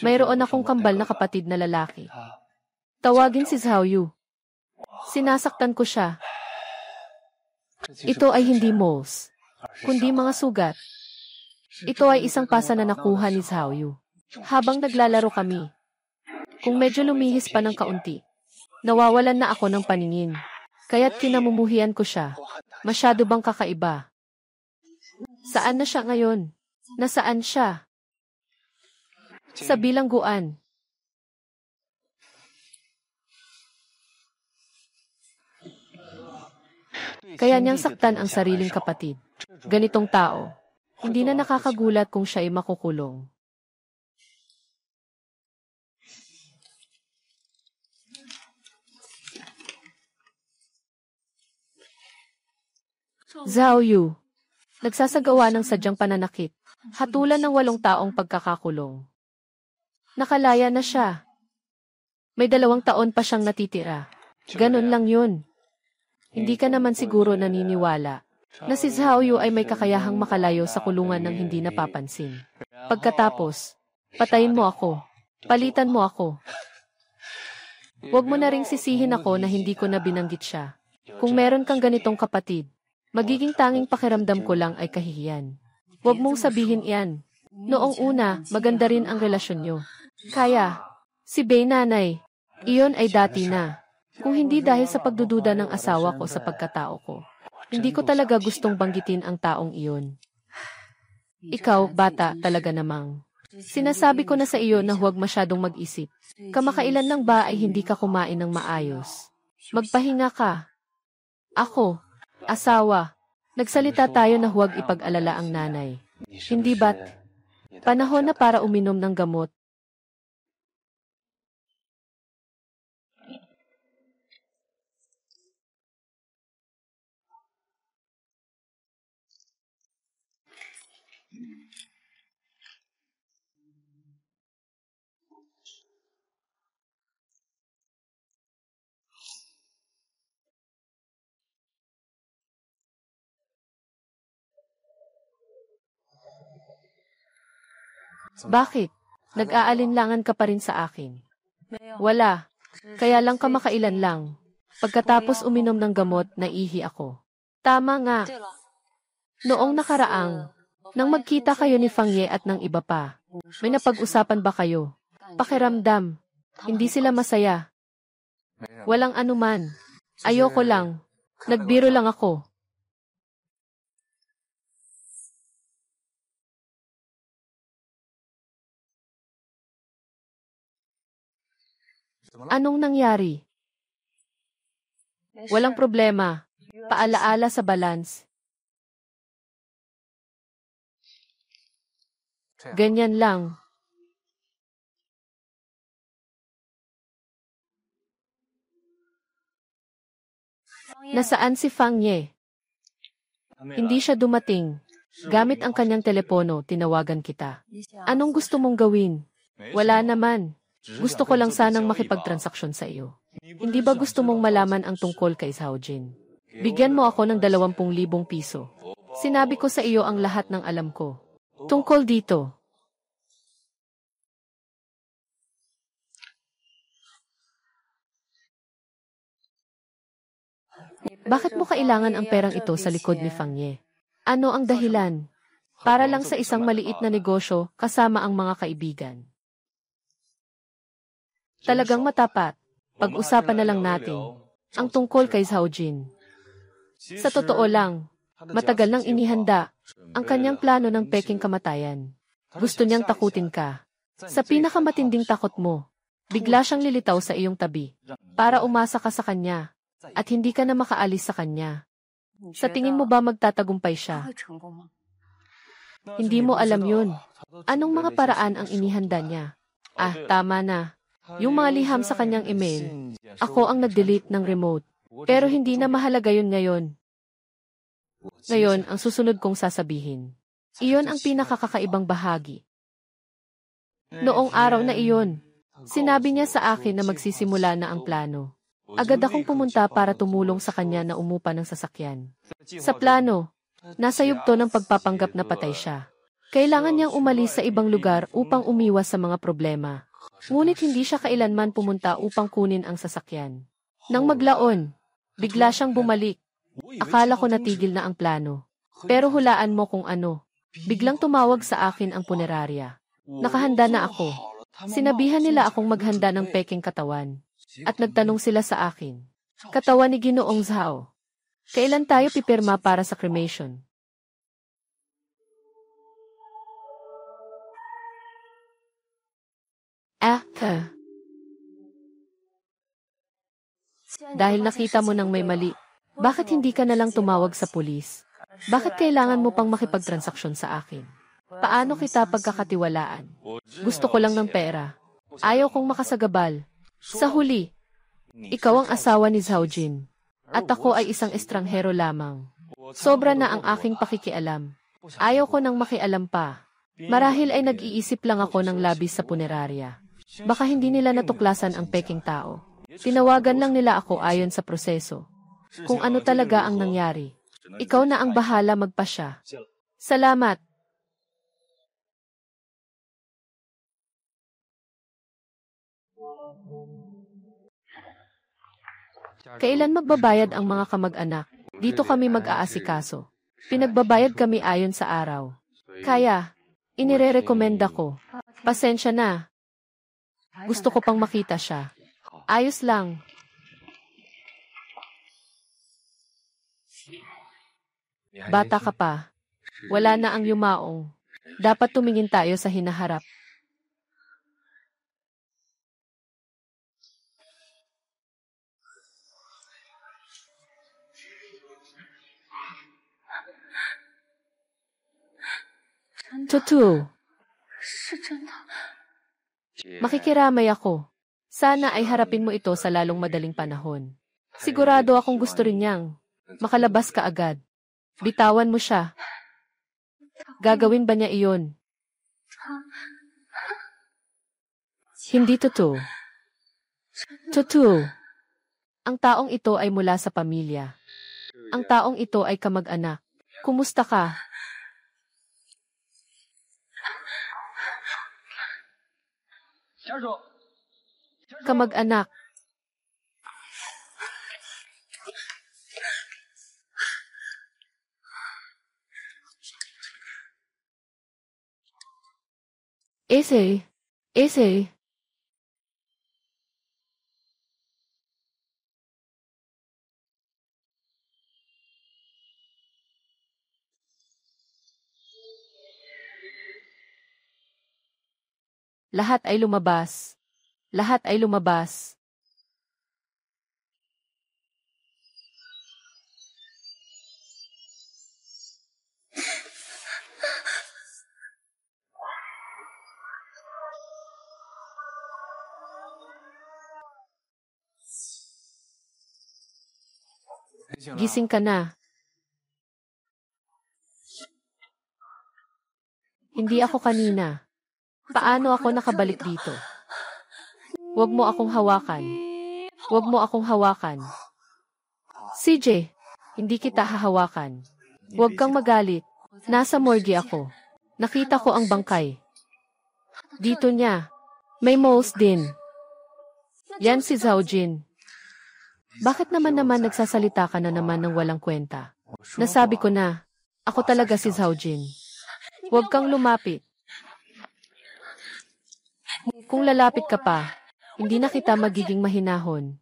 Mayroon akong kambal na kapatid na lalaki. Tawagin si Zhao Yu. Sinasaktan ko siya. Ito ay hindi moles, kundi mga sugat. Ito ay isang pasa na nakuha ni Zhao Yu. Habang naglalaro kami, kung medyo lumihis pa ng kaunti, nawawalan na ako ng paningin. Kaya't kinamumuhian ko siya. Masyado bang kakaiba? Saan na siya ngayon? Nasaan siya? Sa bilangguan. Kaya niyang saktan ang sariling kapatid. Ganitong tao, hindi na nakakagulat kung siya ay makukulong. Zhao Yu, nagsasagawa ng sadyang pananakit, hatulan ng 8 taong pagkakakulong. Nakalaya na siya. May 2 taon pa siyang natitira. Ganun lang yun. Hindi ka naman siguro naniniwala na si Zhao Yu ay may kakayahang makalayo sa kulungan ng hindi napapansin. Pagkatapos, patayin mo ako. Palitan mo ako. Huwag mo na ring sisihin ako na hindi ko na binanggit siya. Kung meron kang ganitong kapatid, magiging tanging pakiramdam ko lang ay kahihiyan. Huwag mong sabihin iyan. Noong una, maganda rin ang relasyon niyo. Kaya, si Bei nanay, iyon ay dati na. Kung hindi dahil sa pagdududa ng asawa ko sa pagkatao ko, hindi ko talaga gustong banggitin ang taong iyon. Ikaw, bata, talaga namang. Sinasabi ko na sa iyo na huwag masyadong mag-isip. Kamakailan lang ba ay hindi ka kumain ng maayos? Magpahinga ka. Ako, asawa, nagsalita tayo na huwag ipag-alala ang nanay. Hindi ba't panahon na para uminom ng gamot? Bakit? Nag-aalinlangan ka pa rin sa akin. Wala. Kaya lang kamakailan lang. Pagkatapos uminom ng gamot, naihi ako. Tama nga. Noong nakaraang, nang magkita kayo ni Fang Ye at ng iba pa, may napag-usapan ba kayo? Pakiramdam. Hindi sila masaya. Walang anuman. Ayoko lang. Nagbiro lang ako. Anong nangyari? Walang problema. Paalaala sa balance. Ganyan lang. Nasaan si Fang Ye? Hindi siya dumating. Gamit ang kanyang telepono, tinawagan kita. Anong gusto mong gawin? Wala naman. Gusto ko lang sanang makipagtransaksyon sa iyo. Hindi ba gusto mong malaman ang tungkol kay Zhao Jin? Bigyan mo ako ng 20,000 piso. Sinabi ko sa iyo ang lahat ng alam ko. Tungkol dito. Bakit mo kailangan ang perang ito sa likod ni Fang Ye? Ano ang dahilan? Para lang sa isang maliit na negosyo kasama ang mga kaibigan. Talagang matapat. Pag-usapan na lang natin ang tungkol kay Zhao Jin. Sa totoo lang, matagal nang inihanda ang kanyang plano ng peking kamatayan. Gusto niyang takutin ka. Sa pinakamatinding takot mo, bigla siyang lilitaw sa iyong tabi para umasa ka sa kanya at hindi ka na makaalis sa kanya. Sa tingin mo ba magtatagumpay siya? Hindi mo alam yun. Anong mga paraan ang inihanda niya? Tama na. Yung mga liham sa kanyang email. Ako ang nag-delete ng remote. Pero hindi na mahalaga yun ngayon. Ngayon, ang susunod kong sasabihin. Iyon ang pinakakakaibang bahagi. Noong araw na iyon, sinabi niya sa akin na magsisimula na ang plano. Agad akong pumunta para tumulong sa kanya na umupa ng sasakyan. Sa plano, nasa yugto ng pagpapanggap na patay siya. Kailangan niyang umalis sa ibang lugar upang umiwas sa mga problema. Ngunit hindi siya kailanman pumunta upang kunin ang sasakyan. Nang maglaon, bigla siyang bumalik. Akala ko natigil na ang plano. Pero hulaan mo kung ano. Biglang tumawag sa akin ang punerarya. Nakahanda na ako. Sinabihan nila akong maghanda ng peking katawan. At nagtanong sila sa akin. Katawan ni Ginoong Zhao. Kailan tayo pipirma para sa cremation? Dahil nakita mo nang may mali, bakit hindi ka nalang tumawag sa pulis? Bakit kailangan mo pang makipagtransaksyon sa akin? Paano kita pagkakatiwalaan? Gusto ko lang ng pera. Ayaw kong makasagabal. Sa huli, ikaw ang asawa ni Zhao Jin. At ako ay isang estranghero lamang. Sobra na ang aking pakikialam. Ayaw ko nang makialam pa. Marahil ay nag-iisip lang ako ng labis sa punerarya. Baka hindi nila natuklasan ang peking tao. Tinawagan lang nila ako ayon sa proseso. Kung ano talaga ang nangyari. Ikaw na ang bahala magpasya. Salamat. Kailan magbabayad ang mga kamag-anak? Dito kami mag-aasikaso. Pinagbabayad kami ayon sa araw. Kaya, inirerekomenda ko. Pasensya na. Gusto ko pang makita siya. Ayos lang. Bata ka pa. Wala na ang yumaong. Dapat tumingin tayo sa hinaharap. Totoo. Makikiramay ako. Sana ay harapin mo ito sa lalong madaling panahon. Sigurado akong gusto rin niyang makalabas ka agad. Bitawan mo siya. Gagawin ba niya iyon? Hindi totoo. Totoo. Ang taong ito ay mula sa pamilya. Ang taong ito ay kamag-anak. Kumusta ka? Kamag-anak. Ese. Lahat ay lumabas. Lahat ay lumabas. Gising ka na. Hindi ako kanina. Paano ako nakabalik dito? Huwag mo akong hawakan. Huwag mo akong hawakan. CJ, hindi kita hahawakan. Huwag kang magalit. Nasa morgue ako. Nakita ko ang bangkay. Dito niya. May moles din. Yan si Zhao Jin. Bakit naman nagsasalita ka na naman ng walang kwenta? Nasabi ko na, ako talaga si Zhao Jin. Huwag kang lumapit. Kung lalapit ka pa, hindi na kita magiging mahinahon.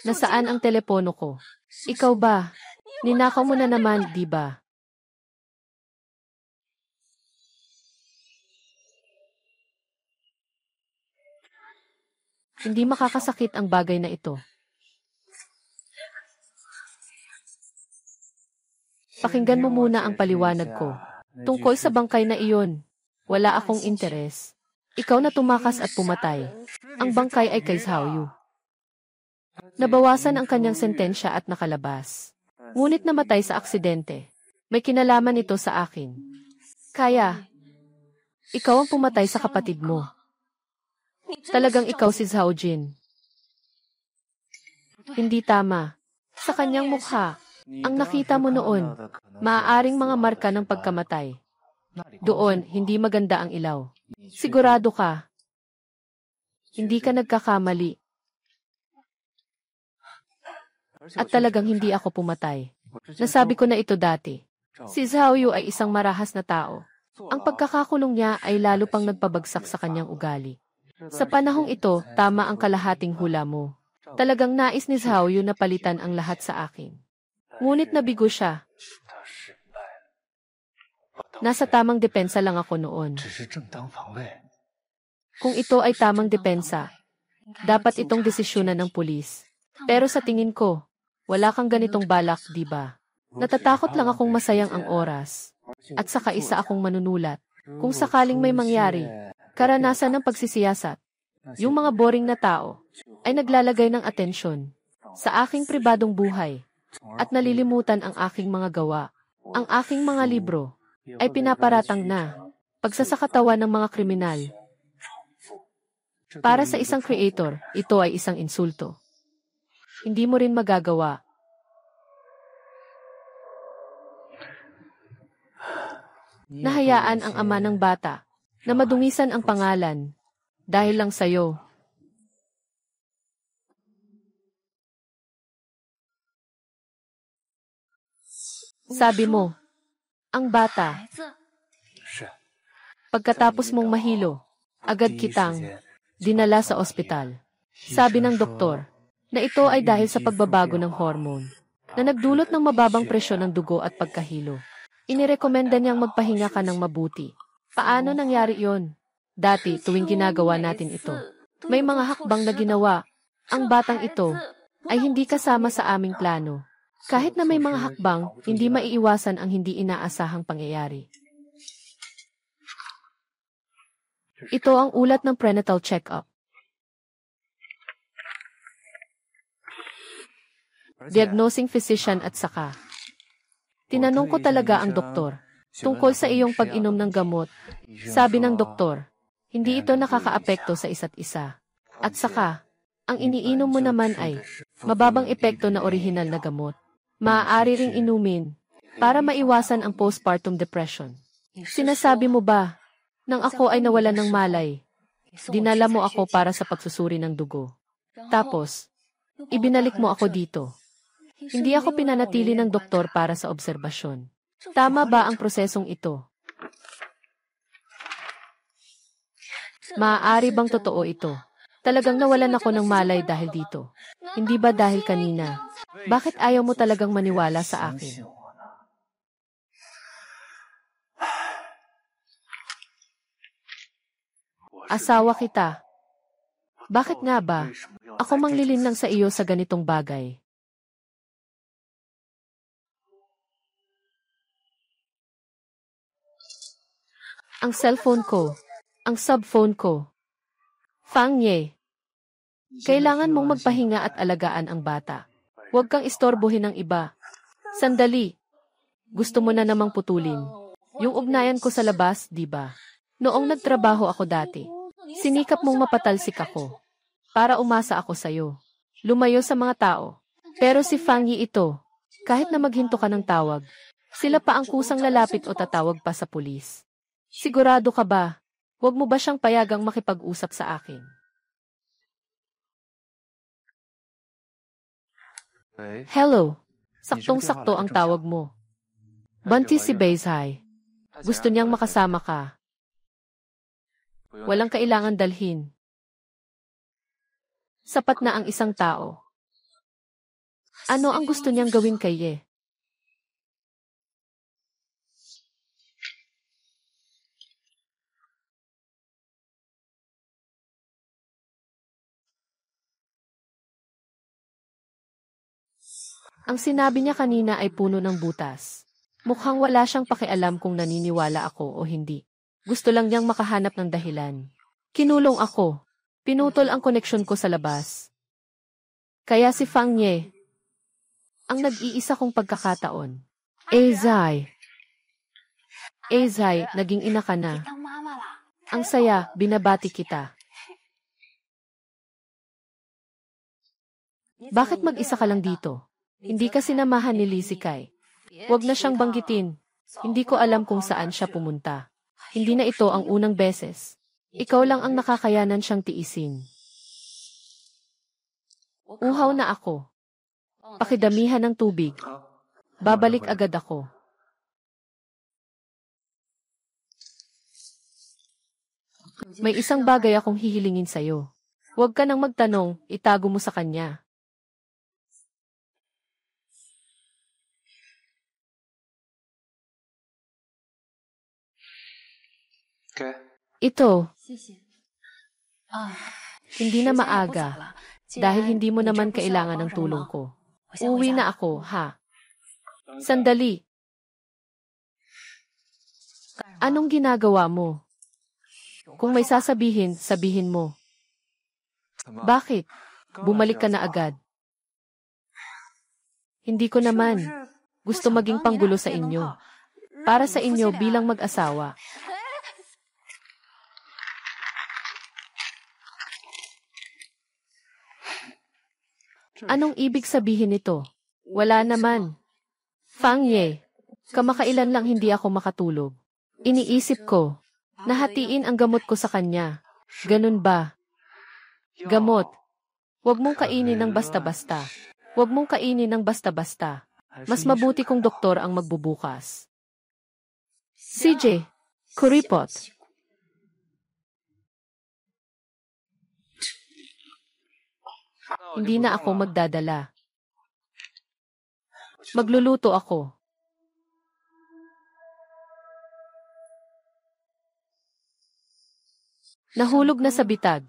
Nasaan ang telepono ko? Ikaw ba? Ninakaw mo na naman, di ba? Hindi makakasakit ang bagay na ito. Pakinggan mo muna ang paliwanag ko. Tungkol sa bangkay na iyon, wala akong interes. Ikaw na tumakas at pumatay. Ang bangkay ay kay Zhao Yu. Nabawasan ang kanyang sentensya at nakalabas. Ngunit namatay sa aksidente. May kinalaman ito sa akin. Kaya, ikaw ang pumatay sa kapatid mo. Talagang ikaw si Zhao Jin. Hindi tama. Sa kanyang mukha, ang nakita mo noon, maaaring mga marka ng pagkamatay. Doon, hindi maganda ang ilaw. Sigurado ka. Hindi ka nagkakamali. At talagang hindi ako pumatay. Nasabi ko na ito dati. Si Zhao Yu ay isang marahas na tao. Ang pagkakakulong niya ay lalo pang nagpabagsak sa kanyang ugali. Sa panahong ito, tama ang kalahating hula mo. Talagang nais ni Zhao Yu na palitan ang lahat sa akin. Ngunit nabigo siya. Nasa tamang depensa lang ako noon. Kung ito ay tamang depensa, dapat itong desisyonan ng pulis. Pero sa tingin ko, wala kang ganitong balak, di ba? Natatakot lang akong masayang ang oras. At saka isa akong manunulat. Kung sakaling may mangyari, karanasan ng pagsisiyasat. Yung mga boring na tao ay naglalagay ng atensyon sa aking pribadong buhay at nalilimutan ang aking mga gawa. Ang aking mga libro ay pinaparatang na pagsasakatawan ng mga kriminal. Para sa isang creator, ito ay isang insulto. Hindi mo rin magagawa. Nahayaan ang ama ng bata na madungisan ang pangalan dahil lang sa'yo. Sabi mo, ang bata. Pagkatapos mong mahilo, agad kitang dinala sa ospital. Sabi ng doktor na ito ay dahil sa pagbabago ng hormone na nagdulot ng mababang presyon ng dugo at pagkahilo. Inirekomenda niyang magpahinga ka ng mabuti. Paano nangyari yon? Dati, tuwing ginagawa natin ito, may mga hakbang na ginawa. Ang batang ito ay hindi kasama sa aming plano. Kahit na may mga hakbang, hindi maiiwasan ang hindi inaasahang pangyayari. Ito ang ulat ng prenatal check-up. Diagnosing physician at saka. Tinanong ko talaga ang doktor tungkol sa iyong pag-inom ng gamot. Sabi ng doktor, hindi ito nakakaapekto sa isa't isa. At saka, ang iniinom mo naman ay mababang epekto na orihinal na gamot. Maaari ring inumin para maiwasan ang postpartum depression. Sinasabi mo ba, nang ako ay nawalan ng malay, dinala mo ako para sa pagsusuri ng dugo. Tapos, ibinalik mo ako dito. Hindi ako pinanatili ng doktor para sa obserbasyon. Tama ba ang prosesong ito? Maaari bang totoo ito? Talagang nawalan ako ng malay dahil dito. Hindi ba dahil kanina? Bakit ayaw mo talagang maniwala sa akin? Asawa kita. Bakit nga ba? Ako manglilinlang sa iyo sa ganitong bagay. Ang cellphone ko. Ang subphone ko. Fang Ye. Kailangan mong magpahinga at alagaan ang bata. Huwag kang istorbohin ng iba. Sandali. Gusto mo na namang putulin. Yung ugnayan ko sa labas, di ba? Noong nagtrabaho ako dati, sinikap mong mapatalsik ako. Para umasa ako sa'yo. Lumayo sa mga tao. Pero si Fang Yi ito, kahit na maghinto ka ng tawag, sila pa ang kusang lalapit o tatawag pa sa pulis. Sigurado ka ba? Huwag mo ba siyang payagang makipag-usap sa akin? Hello. Saktong-sakto ang tawag mo. Buntis si Beizai. Gusto niyang makasama ka. Walang kailangan dalhin. Sapat na ang isang tao. Ano ang gusto niyang gawin kay Ye? Ang sinabi niya kanina ay puno ng butas. Mukhang wala siyang pakialam kung naniniwala ako o hindi. Gusto lang niyang makahanap ng dahilan. Kinulong ako. Pinutol ang koneksyon ko sa labas. Kaya si Fang Ye ang nag-iisa kong pagkakataon. Zai. Zai, naging ina ka na. Ang saya, binabati kita. Bakit mag-isa ka lang dito? Hindi ka sinamahan ni Lee Sikay. Huwag na siyang banggitin. Hindi ko alam kung saan siya pumunta. Hindi na ito ang unang beses. Ikaw lang ang nakakayanan siyang tiisin. Uhaw na ako. Pakidamihan ng tubig. Babalik agad ako. May isang bagay akong hihilingin sa'yo. Huwag ka nang magtanong, itago mo sa kanya. Ito. Hindi na maaga. Dahil hindi mo naman kailangan ng tulong ko. Uuwi na ako, ha? Sandali. Anong ginagawa mo? Kung may sasabihin, sabihin mo. Bakit? Bumalik ka na agad. Hindi ko naman. Gusto maging panggulo sa inyo. Para sa inyo bilang mag-asawa. Anong ibig sabihin nito? Wala naman. Fang Ye, kamakailan lang hindi ako makatulog. Iniisip ko, nahatiin ang gamot ko sa kanya. Ganun ba? Gamot. Huwag mong kainin ng basta-basta. Huwag mong kainin ng basta-basta. Mas mabuti kung doktor ang magbubukas. CJ, kuripot. Hindi na ako magdadala. Magluluto ako. Nahulog na sa bitag.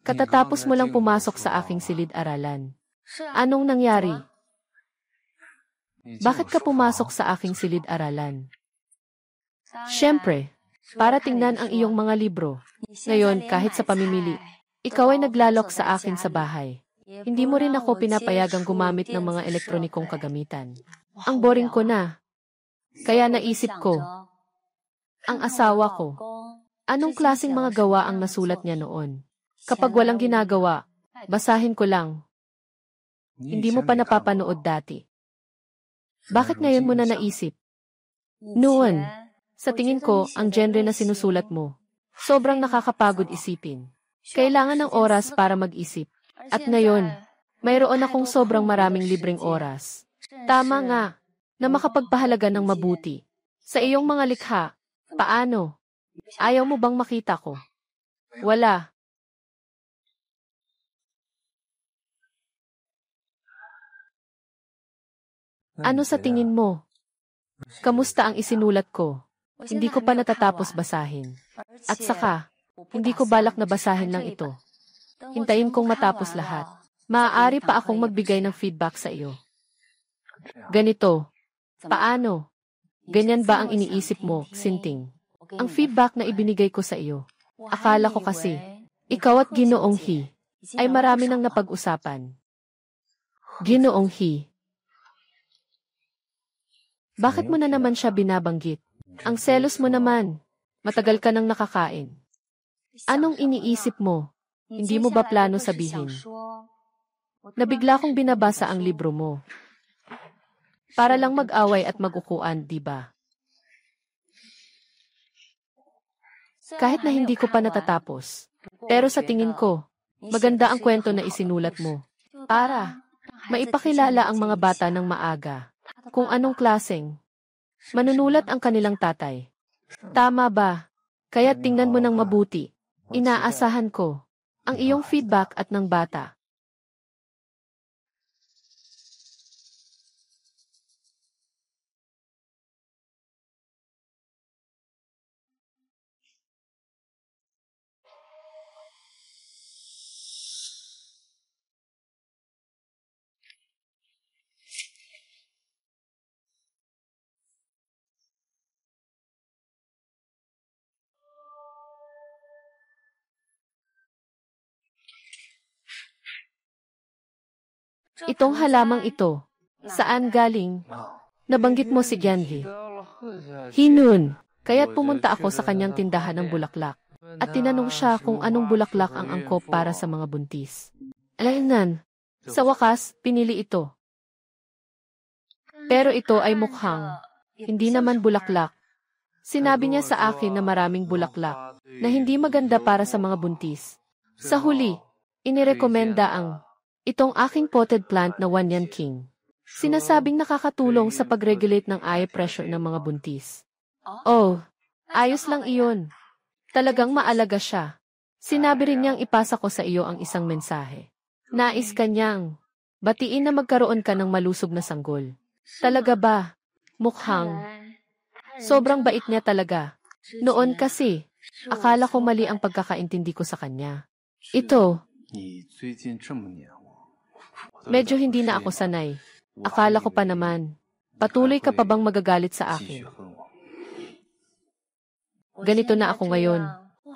Katatapos mo lang pumasok sa aking silid-aralan. Anong nangyari? Bakit ka pumasok sa aking silid-aralan? Siyempre, para tingnan ang iyong mga libro. Ngayon, kahit sa pamimili, ikaw ay naglalok sa akin sa bahay. Hindi mo rin ako pinapayagang gumamit ng mga elektronikong kagamitan. Ang boring ko na. Kaya naisip ko, ang asawa ko, anong klaseng mga gawa ang nasulat niya noon? Kapag walang ginagawa, basahin ko lang. Hindi mo pa napapanood dati. Bakit ngayon mo na naisip? Noon, sa tingin ko, ang genre na sinusulat mo, sobrang nakakapagod isipin. Kailangan ng oras para mag-isip. At ngayon, mayroon akong sobrang maraming libreng oras. Tama nga, na makapagpahalaga ng mabuti. Sa iyong mga likha, paano? Ayaw mo bang makita ko? Wala. Ano sa tingin mo? Kamusta ang isinulat ko? Hindi ko pa natatapos basahin. At saka, hindi ko balak na basahin lang ito. Hintayin kong matapos lahat. Maaari pa akong magbigay ng feedback sa iyo. Ganito. Paano? Ganyan ba ang iniisip mo, Sinting? Ang feedback na ibinigay ko sa iyo. Akala ko kasi, ikaw at Ginoong He ay marami nang napag-usapan. Ginoong He. Bakit mo na naman siya binabanggit? Ang selos mo naman. Matagal ka nang nakakain. Anong iniisip mo? Hindi mo ba plano sabihin? Nabigla kong binabasa ang libro mo. Para lang mag-away at mag-ukuan, di ba? kahit na hindi ko pa natatapos. Pero sa tingin ko, maganda ang kwento na isinulat mo. Para maipakilala ang mga bata ng maaga kung anong klaseng manunulat ang kanilang tatay. Tama ba? Kaya tingnan mo ng mabuti. Inaasahan ko ang iyong feedback at ng bata. Itong halamang ito, saan galing? Nabanggit mo si Gyanli. Hinun, kaya't pumunta ako sa kanyang tindahan ng bulaklak. At tinanong siya kung anong bulaklak ang angkop para sa mga buntis. Alaynan, sa wakas, pinili ito. Pero ito ay mukhang hindi naman bulaklak. Sinabi niya sa akin na maraming bulaklak na hindi maganda para sa mga buntis. Sa huli, inirekomenda itong aking potted plant na Wanyan King. Sinasabing nakakatulong sa pag-regulate ng eye pressure ng mga buntis. Oh, ayos lang iyon. Talagang maalaga siya. Sinabi rin niyang ipasa ko sa iyo ang isang mensahe. Nais kanyang batiin na magkaroon ka ng malusog na sanggol. Talaga ba? Mukhang sobrang bait niya talaga. Noon kasi, akala ko mali ang pagkakaintindi ko sa kanya. Ito, medyo hindi na ako sanay. Akala ko pa naman, patuloy ka pa bang magagalit sa akin? Ganito na ako ngayon.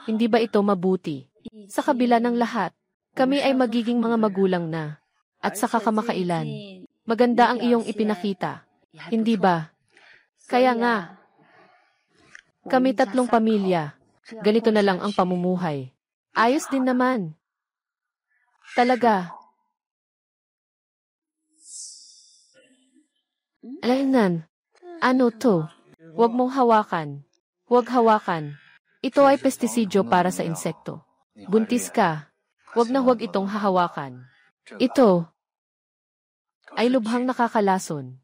Hindi ba ito mabuti? Sa kabila ng lahat, kami ay magiging mga magulang na. At sa kamakailan, maganda ang iyong ipinakita. Hindi ba? Kaya nga, kami tatlong pamilya. Ganito na lang ang pamumuhay. Ayos din naman. Talaga. Alaynan, ano to? Huwag mong hawakan. Huwag hawakan. Ito ay pestisidyo para sa insekto. Buntis ka. Huwag na huwag itong hahawakan. Ito ay lubhang nakakalason.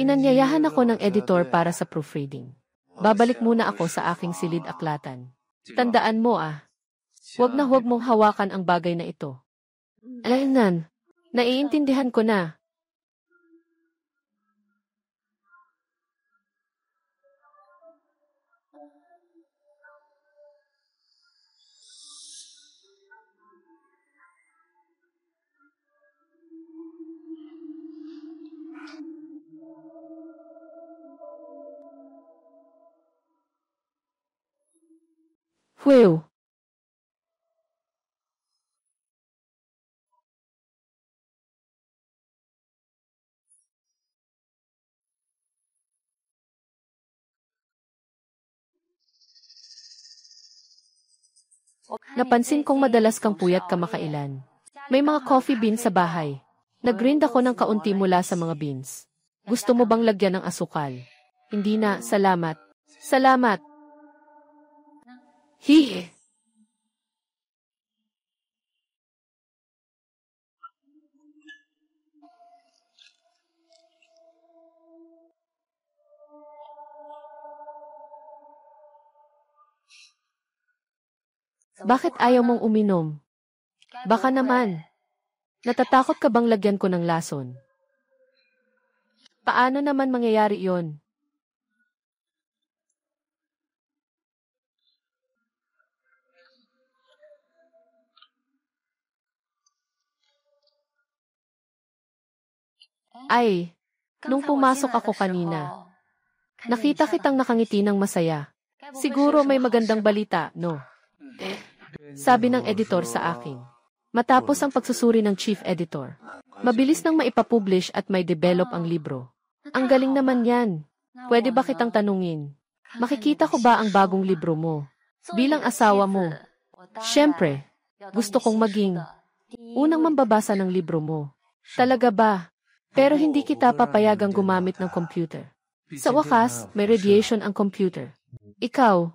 Inanyayahan ako ng editor para sa proofreading. Babalik muna ako sa aking silid-aklatan. Tandaan mo huwag na huwag mong hawakan ang bagay na ito. Alaynan, naiintindihan ko na. Phew! Napansin kong madalas kang puyat kamakailan. May mga coffee beans sa bahay. Nag-grind ako ng kaunti mula sa mga beans. Gusto mo bang lagyan ng asukal? Hindi na, salamat. Salamat! Hihi! Bakit ayaw mong uminom? Baka naman. Natatakot ka bang lagyan ko ng lason? Paano naman mangyayari yon? Ay, nung pumasok ako kanina, nakita kitang nakangiti ng masaya. Siguro may magandang balita, no? Sabi ng editor sa akin. Matapos ang pagsusuri ng chief editor, mabilis nang maipapublish at may develop ang libro. Ang galing naman yan. Pwede ba kitang tanungin? Makikita ko ba ang bagong libro mo? Bilang asawa mo. Siyempre, gusto kong maging unang mambabasa ng libro mo. Talaga ba? Pero hindi kita papayagang gumamit ng computer. Sa wakas, may radiation ang computer. Ikaw,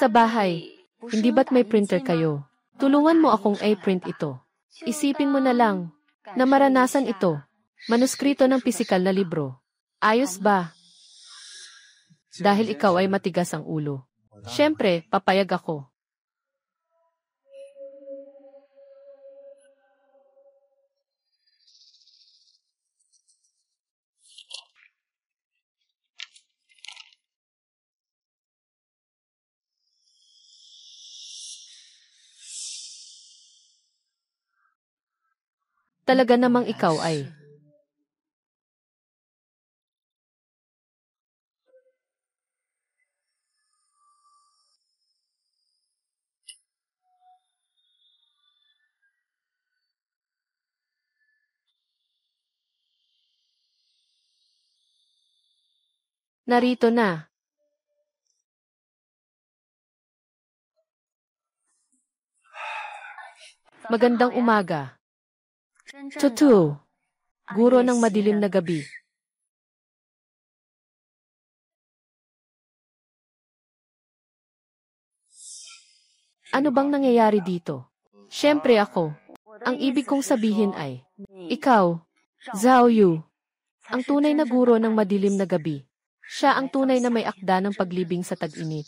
sa bahay, hindi ba't may printer kayo? Tulungan mo akong i-print ito. Isipin mo na lang na maranasan ito. Manuskrito ng pisikal na libro. Ayos ba? Dahil ikaw ay matigas ang ulo. Siyempre, papayag ako. Talaga namang ikaw ay. Narito na. Magandang umaga. Tutu. Guro ng madilim na gabi. Ano bang nangyayari dito? Siyempre ako. Ang ibig kong sabihin ay, ikaw, Zhao Yu, ang tunay na guro ng madilim na gabi. Siya ang tunay na may akda ng paglibing sa tag-init.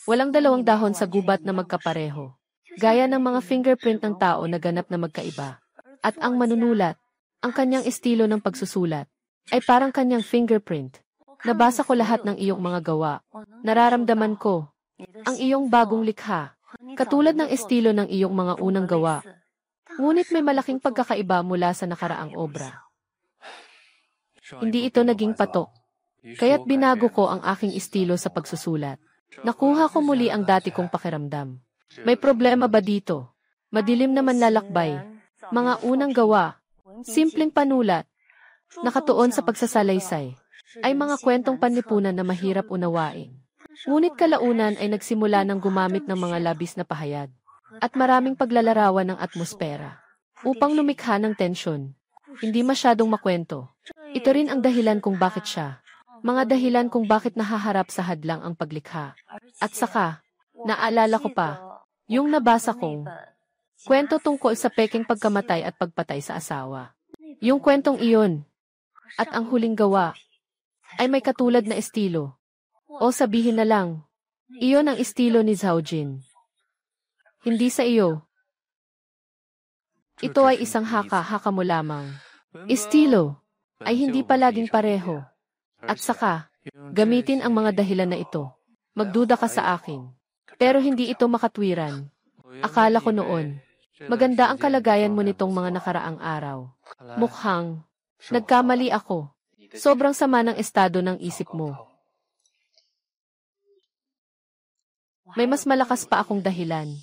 Walang dalawang dahon sa gubat na magkapareho. Gaya ng mga fingerprint ng tao na ganap na magkaiba. At ang manunulat, ang kanyang estilo ng pagsusulat, ay parang kanyang fingerprint. Nabasa ko lahat ng iyong mga gawa. Nararamdaman ko, ang iyong bagong likha, katulad ng estilo ng iyong mga unang gawa. Ngunit may malaking pagkakaiba mula sa nakaraang obra. Hindi ito naging patok. Kaya't binago ko ang aking estilo sa pagsusulat. Nakuha ko muli ang dati kong pakiramdam. May problema ba dito? Madilim naman lalakbay. Mga unang gawa, simpleng panulat, nakatuon sa pagsasalaysay, ay mga kwentong panlipunan na mahirap unawain. Ngunit kalaunan ay nagsimula ng gumamit ng mga labis na pahayag at maraming paglalarawan ng atmosfera upang lumikha ng tensyon. Hindi masyadong makwento. Ito rin ang dahilan kung bakit siya. Mga dahilan kung bakit nahaharap sa hadlang ang paglikha. At saka, naalala ko pa, yung nabasa kong kwento tungkol sa peking pagkamatay at pagpatay sa asawa. Yung kwentong iyon, at ang huling gawa, ay may katulad na estilo. O sabihin na lang, iyon ang estilo ni Zhao Jin. Hindi sa iyo. Ito ay isang haka-haka mo lamang. Estilo ay hindi palaging pareho. At saka, gamitin ang mga dahilan na ito. Magduda ka sa akin. Pero hindi ito makatwiran. Akala ko noon, maganda ang kalagayan mo nitong mga nakaraang araw. Mukhang, nagkamali ako. Sobrang sama ng estado ng isip mo. May mas malakas pa akong dahilan.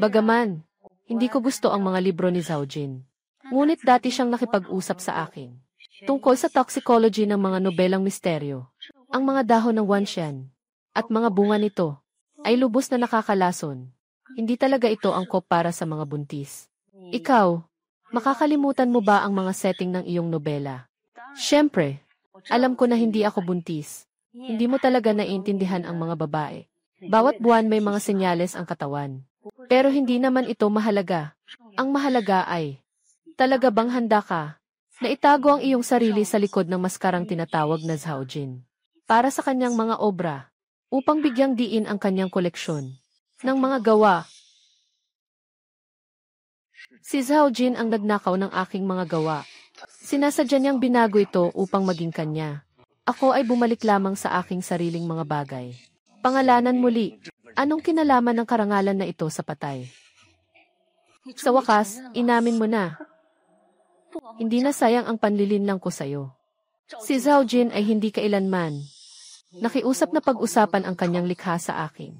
Bagaman, hindi ko gusto ang mga libro ni Zhao Jin. Ngunit dati siyang nakipag-usap sa akin tungkol sa toxicology ng mga nobelang misteryo. Ang mga dahon ng Wanxian at mga bunga nito ay lubos na nakakalason. Hindi talaga ito angkop para sa mga buntis. Ikaw, makakalimutan mo ba ang mga setting ng iyong nobela? Siyempre, alam ko na hindi ako buntis. Hindi mo talaga naiintindihan ang mga babae. Bawat buwan may mga senyales ang katawan. Pero hindi naman ito mahalaga. Ang mahalaga ay, talaga bang handa ka na itago ang iyong sarili sa likod ng maskarang tinatawag na Zhao Jin para sa kanyang mga obra upang bigyang diin ang kanyang koleksyon ng mga gawa? Si Zhao Jin ang nagnakaw ng aking mga gawa. Sinasadya niyang binago ito upang maging kanya. Ako ay bumalik lamang sa aking sariling mga bagay. Pangalanan muli, anong kinalaman ng karangalan na ito sa patay? Sa wakas, inamin mo na. Hindi na sayang ang panlilinlang ko sa'yo. Si Zhao Jin ay hindi kailanman nakiusap na pag-usapan ang kanyang likha sa akin.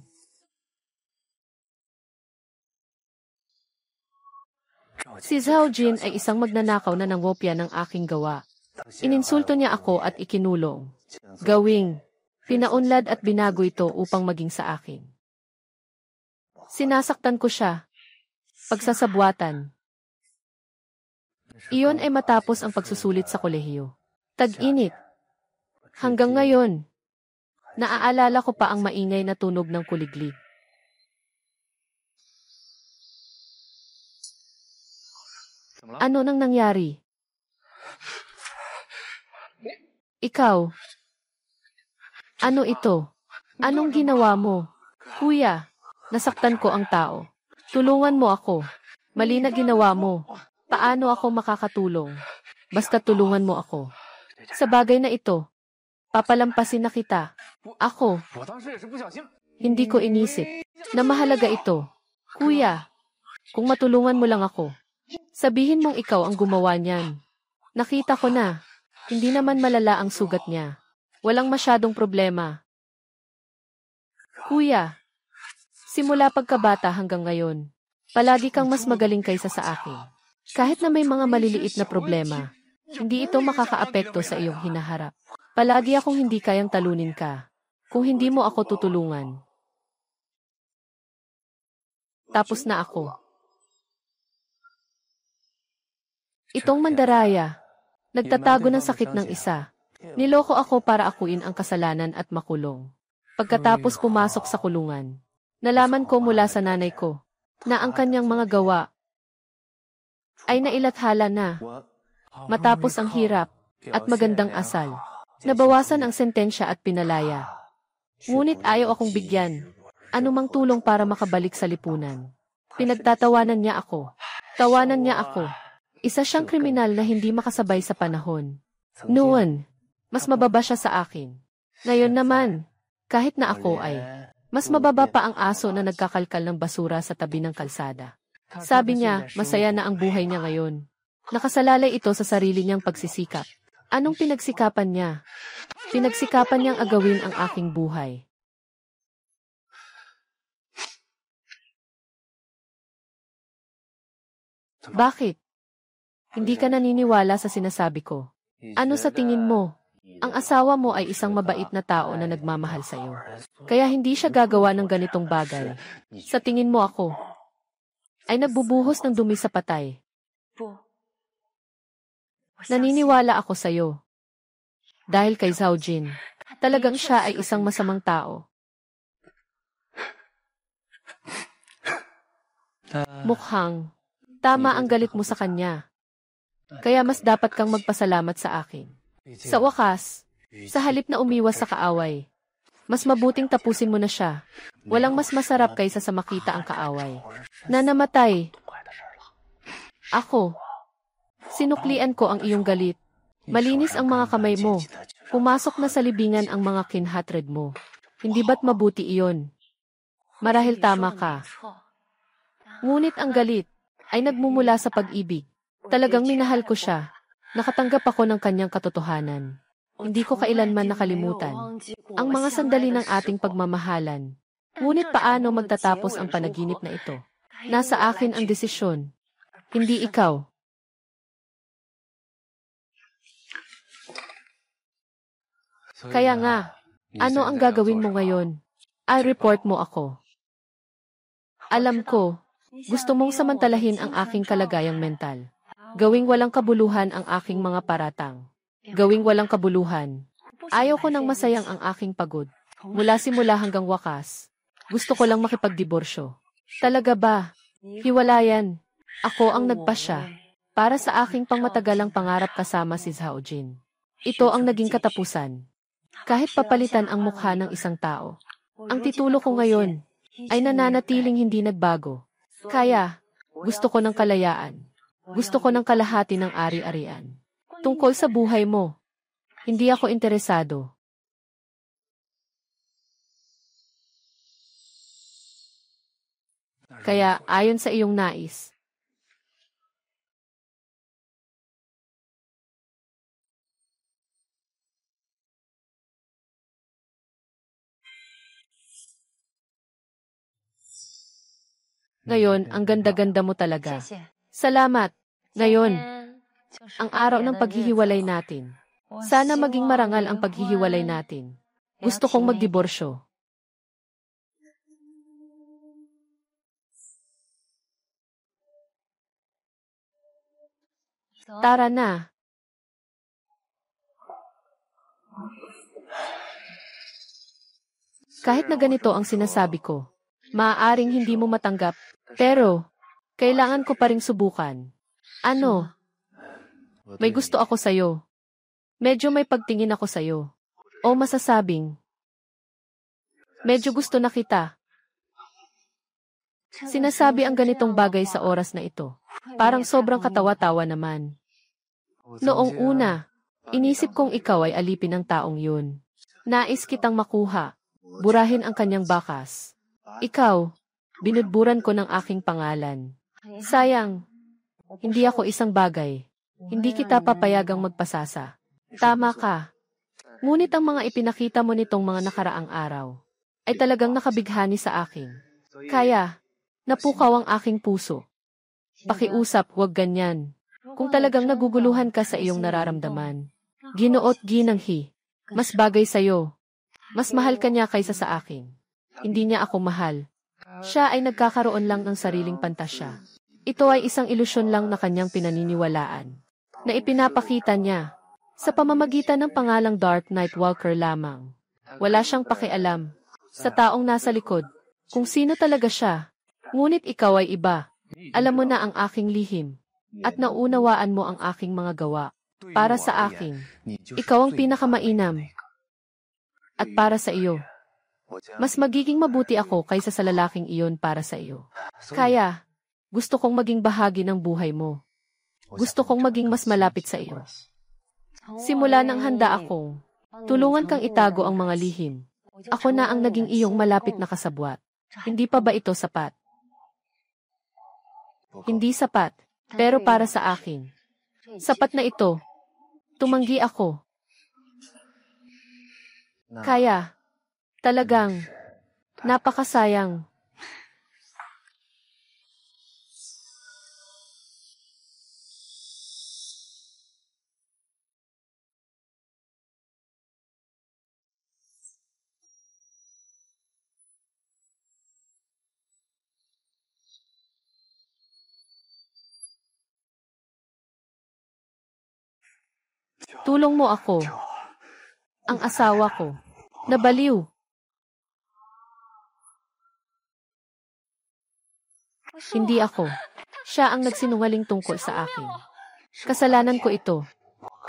Si Zhao Jin ay isang magnanakaw na nangopya ng aking gawa. Ininsulto niya ako at ikinulong. Gawing, pinaunlad at binago ito upang maging sa akin. Sinasaktan ko siya. Pagsasabwatan. Iyon ay matapos ang pagsusulit sa kolehiyo. Tag-init. Hanggang ngayon, naaalala ko pa ang maingay na tunog ng kuliglig. Ano nang nangyari? Ikaw? Ano ito? Anong ginawa mo? Kuya, nasaktan ko ang tao. Tulungan mo ako. Mali na ginawa mo. Paano ako makakatulong? Basta tulungan mo ako. Sa bagay na ito, papalampasin na kita. Ako, hindi ko inisip na mahalaga ito. Kuya, kung matulungan mo lang ako, sabihin mong ikaw ang gumawa niyan. Nakita ko na, hindi naman malala ang sugat niya. Walang masyadong problema. Kuya, simula pagkabata hanggang ngayon, palagi kang mas magaling kaysa sa akin. Kahit na may mga maliliit na problema, hindi ito makakaapekto sa iyong hinaharap. Palagi akong hindi kayang talunin ka, kung hindi mo ako tutulungan. Tapos na ako. Itong mandaraya, nagtatago ng sakit ng isa. Niloko ako para akuin ang kasalanan at makulong. Pagkatapos pumasok sa kulungan, nalaman ko mula sa nanay ko na ang kanyang mga gawa ay nailathala na. Matapos ang hirap at magandang asal, nabawasan ang sentensya at pinalaya. Ngunit ayaw akong bigyan anumang tulong para makabalik sa lipunan. Pinagtatawanan niya ako. Tawanan niya ako. Isa siyang kriminal na hindi makasabay sa panahon. Noon, mas mababa siya sa akin. Ngayon naman, kahit na ako ay, mas mababa pa ang aso na nagkakalkal ng basura sa tabi ng kalsada. Sabi niya, masaya na ang buhay niya ngayon. Nakasalalay ito sa sarili niyang pagsisikap. Anong pinagsikapan niya? Pinagsikapan niyang agawin ang aking buhay. Bakit? Hindi ka naniniwala sa sinasabi ko. Ano sa tingin mo? Ang asawa mo ay isang mabait na tao na nagmamahal sa iyo. Kaya hindi siya gagawa ng ganitong bagay. Sa tingin mo ako, ay nagbubuhos ng dumi sa patay. Naniniwala ako sa iyo. Dahil kay Zhao Jin, talagang siya ay isang masamang tao. Mukhang, tama ang galit mo sa kanya. Kaya mas dapat kang magpasalamat sa akin. Sa wakas, sa halip na umiwas sa kaaway, mas mabuting tapusin mo na siya. Walang mas masarap kaysa sa makita ang kaaway na namatay. Ako, sinuklian ko ang iyong galit. Malinis ang mga kamay mo. Pumasok na sa libingan ang mga kinhatred mo. Hindi ba't mabuti iyon? Marahil tama ka. Ngunit ang galit ay nagmumula sa pag-ibig. Talagang minahal ko siya. Nakatanggap ako ng kanyang katotohanan. Hindi ko kailanman nakalimutan ang mga sandali ng ating pagmamahalan. Ngunit paano magtatapos ang panaginip na ito? Nasa akin ang desisyon. Hindi ikaw. Kaya nga, ano ang gagawin mo ngayon? I-report mo ako. Alam ko, gusto mong samantalahin ang aking kalagayang mental. Gawing walang kabuluhan ang aking mga paratang. Gawing walang kabuluhan. Ayaw ko nang masayang ang aking pagod. Mula simula hanggang wakas. Gusto ko lang makipagdiborsyo. Talaga ba? Hiwalayan. Ako ang nagpasya para sa aking pangmatagalang pangarap kasama si Zhao Jin. Ito ang naging katapusan. Kahit papalitan ang mukha ng isang tao, ang titulo ko ngayon ay nananatiling hindi nagbago. Kaya, gusto ko ng kalayaan. Gusto ko ng kalahati ng ari-arian. Tungkol sa buhay mo, hindi ako interesado. Kaya, ayon sa iyong nais, ngayon, ang ganda-ganda mo talaga. Salamat. Ngayon, ang araw ng paghihiwalay natin. Sana maging marangal ang paghihiwalay natin. Gusto kong magdiborsyo. Tara na. Kahit na ganito ang sinasabi ko, maaaring hindi mo matanggap, pero kailangan ko pa ring subukan. Ano? May gusto ako sa'yo. Medyo may pagtingin ako sa'yo. O masasabing, medyo gusto na kita. Sinasabi ang ganitong bagay sa oras na ito. Parang sobrang katawa-tawa naman. Noong una, inisip kong ikaw ay alipin ng taong yun. Nais kitang makuha. Burahin ang kanyang bakas. Ikaw, binudburan ko ng aking pangalan. Sayang, hindi ako isang bagay. Hindi kita papayagang magpasasa. Tama ka. Ngunit ang mga ipinakita mo nitong mga nakaraang araw ay talagang nakabighani sa akin. Kaya, napukaw ang aking puso. Pakiusap, huwag ganyan. Kung talagang naguguluhan ka sa iyong nararamdaman, Ginoot Ginanghi, mas bagay sa'yo. Mas mahal ka niya kaysa sa akin. Hindi niya ako mahal. Siya ay nagkakaroon lang ng sariling pantasya. Ito ay isang ilusyon lang na kanyang pinaniniwalaan, na ipinapakita niya sa pamamagitan ng pangalang Dark Knight Walker lamang. Wala siyang pakialam sa taong nasa likod, kung sino talaga siya. Ngunit ikaw ay iba. Alam mo na ang aking lihim, at naunawaan mo ang aking mga gawa. Para sa akin, ikaw ang pinakamainam. At para sa iyo, mas magiging mabuti ako kaysa sa lalaking iyon para sa iyo. Kaya, gusto kong maging bahagi ng buhay mo. Gusto kong maging mas malapit sa iyo. Simula nang handa akong tulungan kang itago ang mga lihim. Ako na ang naging iyong malapit na kasabwat. Hindi pa ba ito sapat? Hindi sapat, pero para sa akin, sapat na ito. Tumanggi ako. Kaya, talagang, napakasayang. Tulong mo ako. Ang asawa ko. Nabaliw. Hindi ako. Siya ang nagsinungaling tungkol sa akin. Kasalanan ko ito.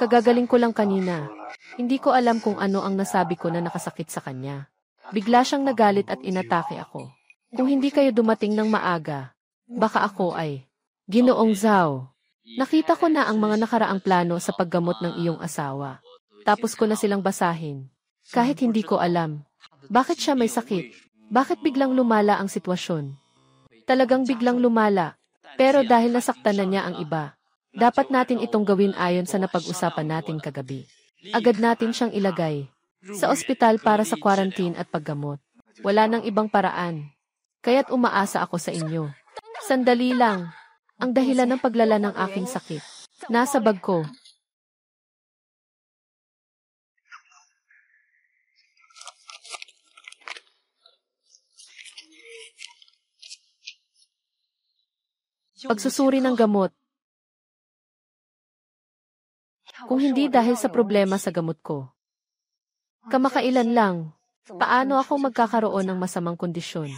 Kagagaling ko lang kanina. Hindi ko alam kung ano ang nasabi ko na nakasakit sa kanya. Bigla siyang nagalit at inatake ako. Kung hindi kayo dumating ng maaga, baka ako ay Ginoong Zhao. Nakita ko na ang mga nakaraang plano sa paggamot ng iyong asawa. Tapos ko na silang basahin. Kahit hindi ko alam. Bakit siya may sakit? Bakit biglang lumala ang sitwasyon? Talagang biglang lumala. Pero dahil nasaktan na niya ang iba, dapat natin itong gawin ayon sa napag-usapan natin kagabi. Agad natin siyang ilagay sa ospital para sa quarantine at paggamot. Wala nang ibang paraan. Kaya't umaasa ako sa inyo. Sandali lang. Ang dahilan ng paglala ng aking sakit. Nasa bag ko. Pagsusuri ng gamot. Kung hindi dahil sa problema sa gamot ko. Kamakailan lang, paano ako magkakaroon ng masamang kondisyon?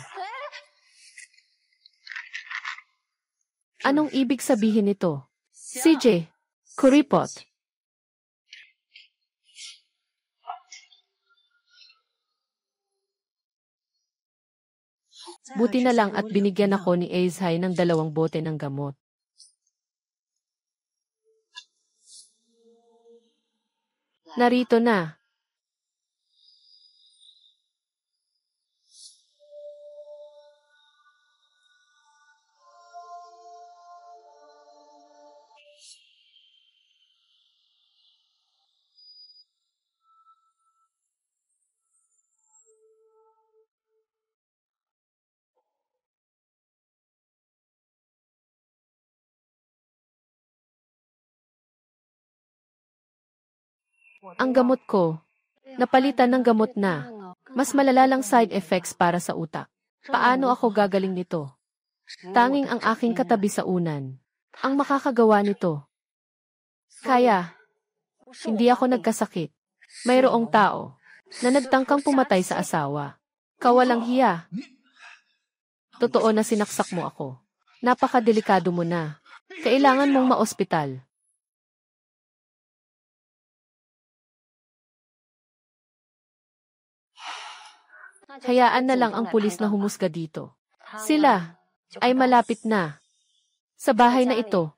Anong ibig sabihin nito? CJ, kuripot. Buti na lang at binigyan ako ni Aizhai ng 2 bote ng gamot. Narito na. Ang gamot ko, napalitan ng gamot na. Mas malalalang side effects para sa utak. Paano ako gagaling nito? Tanging ang aking katabi sa unan ang makakagawa nito. Kaya, hindi ako nagkasakit. Mayroong tao na nagtangkang pumatay sa asawa. Kawalang hiya. Totoo na sinaksak mo ako. Napakadelikado mo na. Kailangan mong maospital. Hayaan na lang ang pulis na humusga dito. Sila ay malapit na. Sa bahay na ito,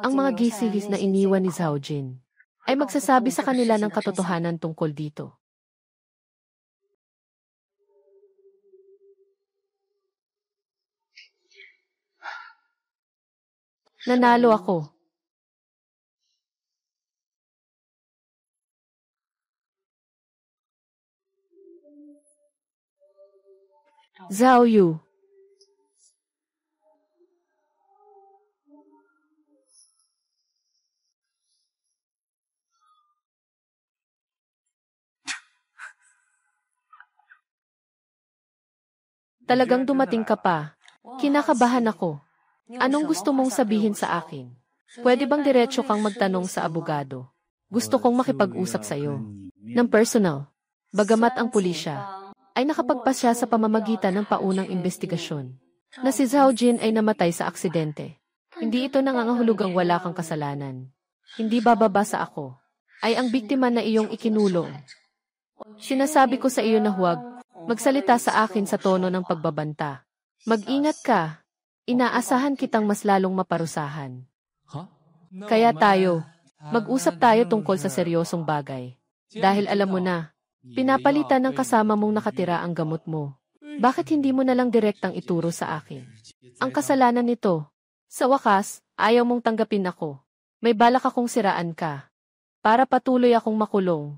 ang mga gisilis na iniwan ni Zhao Jin ay magsasabi sa kanila ng katotohanan tungkol dito. Nanalo ako. Zhao Yu. Talagang dumating ka pa. Kinakabahan ako. Anong gusto mong sabihin sa akin? Pwede bang diretso kang magtanong sa abogado? Gusto kong makipag-usap sa'yo. Ng personal. Bagamat ang pulisya ay nakapagpasya sa pamamagitan ng paunang investigasyon na si Zhao Jin ay namatay sa aksidente. Hindi ito nangangahulugang wala kang kasalanan. Hindi bababa sa ako. Ay ang biktima na iyong ikinulong. Sinasabi ko sa iyo na huwag magsalita sa akin sa tono ng pagbabanta. Mag-ingat ka. Inaasahan kitang mas lalong maparusahan. Kaya tayo, mag-usap tayo tungkol sa seryosong bagay. Dahil alam mo na, pinapalitan ng kasama mong nakatira ang gamot mo. Bakit hindi mo na lang direktang ituro sa akin? Ang kasalanan nito, sa wakas, ayaw mong tanggapin ako. May balak akong siraan ka. Para patuloy akong makulong.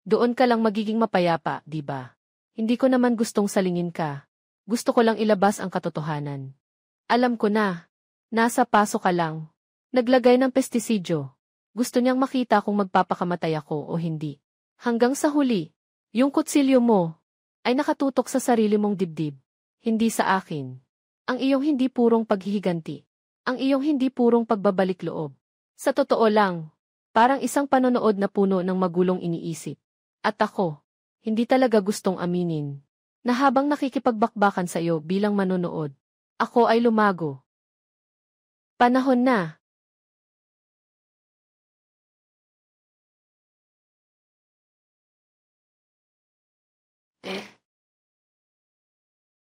Doon ka lang magiging mapayapa, di ba? Hindi ko naman gustong salingin ka. Gusto ko lang ilabas ang katotohanan. Alam ko na. Nasa paso ka lang. Naglagay ng pestisidyo. Gusto niyang makita kung magpapakamatay ako o hindi. Hanggang sa huli, yung kutsilyo mo ay nakatutok sa sarili mong dibdib. Hindi sa akin. Ang iyong hindi purong paghihiganti. Ang iyong hindi purong pagbabalik loob. Sa totoo lang, parang isang panonood na puno ng magulong iniisip. At ako, hindi talaga gustong aminin na habang nakikipagbakbakan sa iyo bilang manonood, ako ay lumago. Panahon na.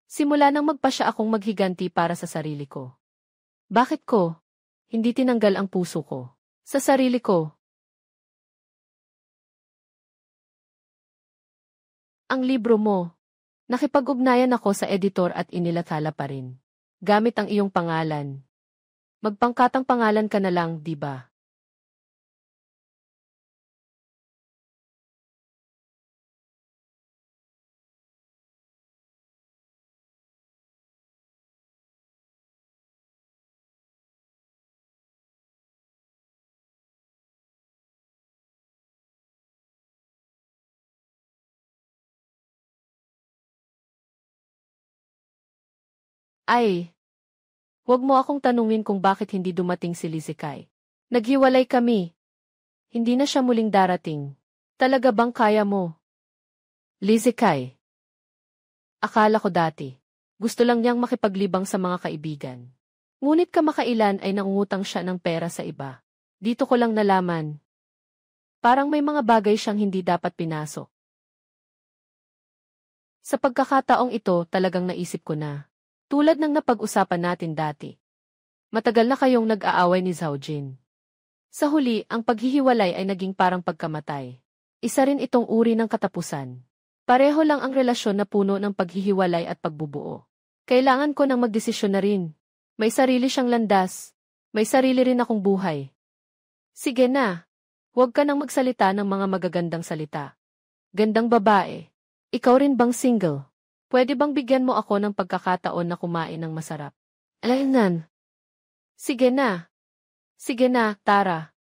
Simula nang magpasya akong maghiganti para sa sarili ko. Bakit ko hindi tinanggal ang puso ko sa sarili ko? Ang libro mo. Nakipag-ugnayan ako sa editor at inilathala pa rin. Gamit ang iyong pangalan. Magpangkatang pangalan ka na lang, di ba? Ay, huwag mo akong tanungin kung bakit hindi dumating si Lizzie. Naghiwalay kami. Hindi na siya muling darating. Talaga bang kaya mo? Lizzie, akala ko dati. Gusto lang niyang makipaglibang sa mga kaibigan. Ngunit kamakailan ay nangungutang siya ng pera sa iba. Dito ko lang nalaman. Parang may mga bagay siyang hindi dapat pinasok. Sa pagkakataong ito talagang naisip ko na. Tulad ng napag-usapan natin dati. Matagal na kayong nag-aaway ni Zhao Jin. Sa huli, ang paghihiwalay ay naging parang pagkamatay. Isa rin itong uri ng katapusan. Pareho lang ang relasyon na puno ng paghihiwalay at pagbubuo. Kailangan ko nang magdesisyon na rin. May sarili siyang landas. May sarili rin akong buhay. Sige na. Huwag ka nang magsalita ng mga magagandang salita. Gandang babae. Ikaw rin bang single? Pwede bang bigyan mo ako ng pagkakataon na kumain ng masarap? Alaynan. Sige na. Sige na, Tara.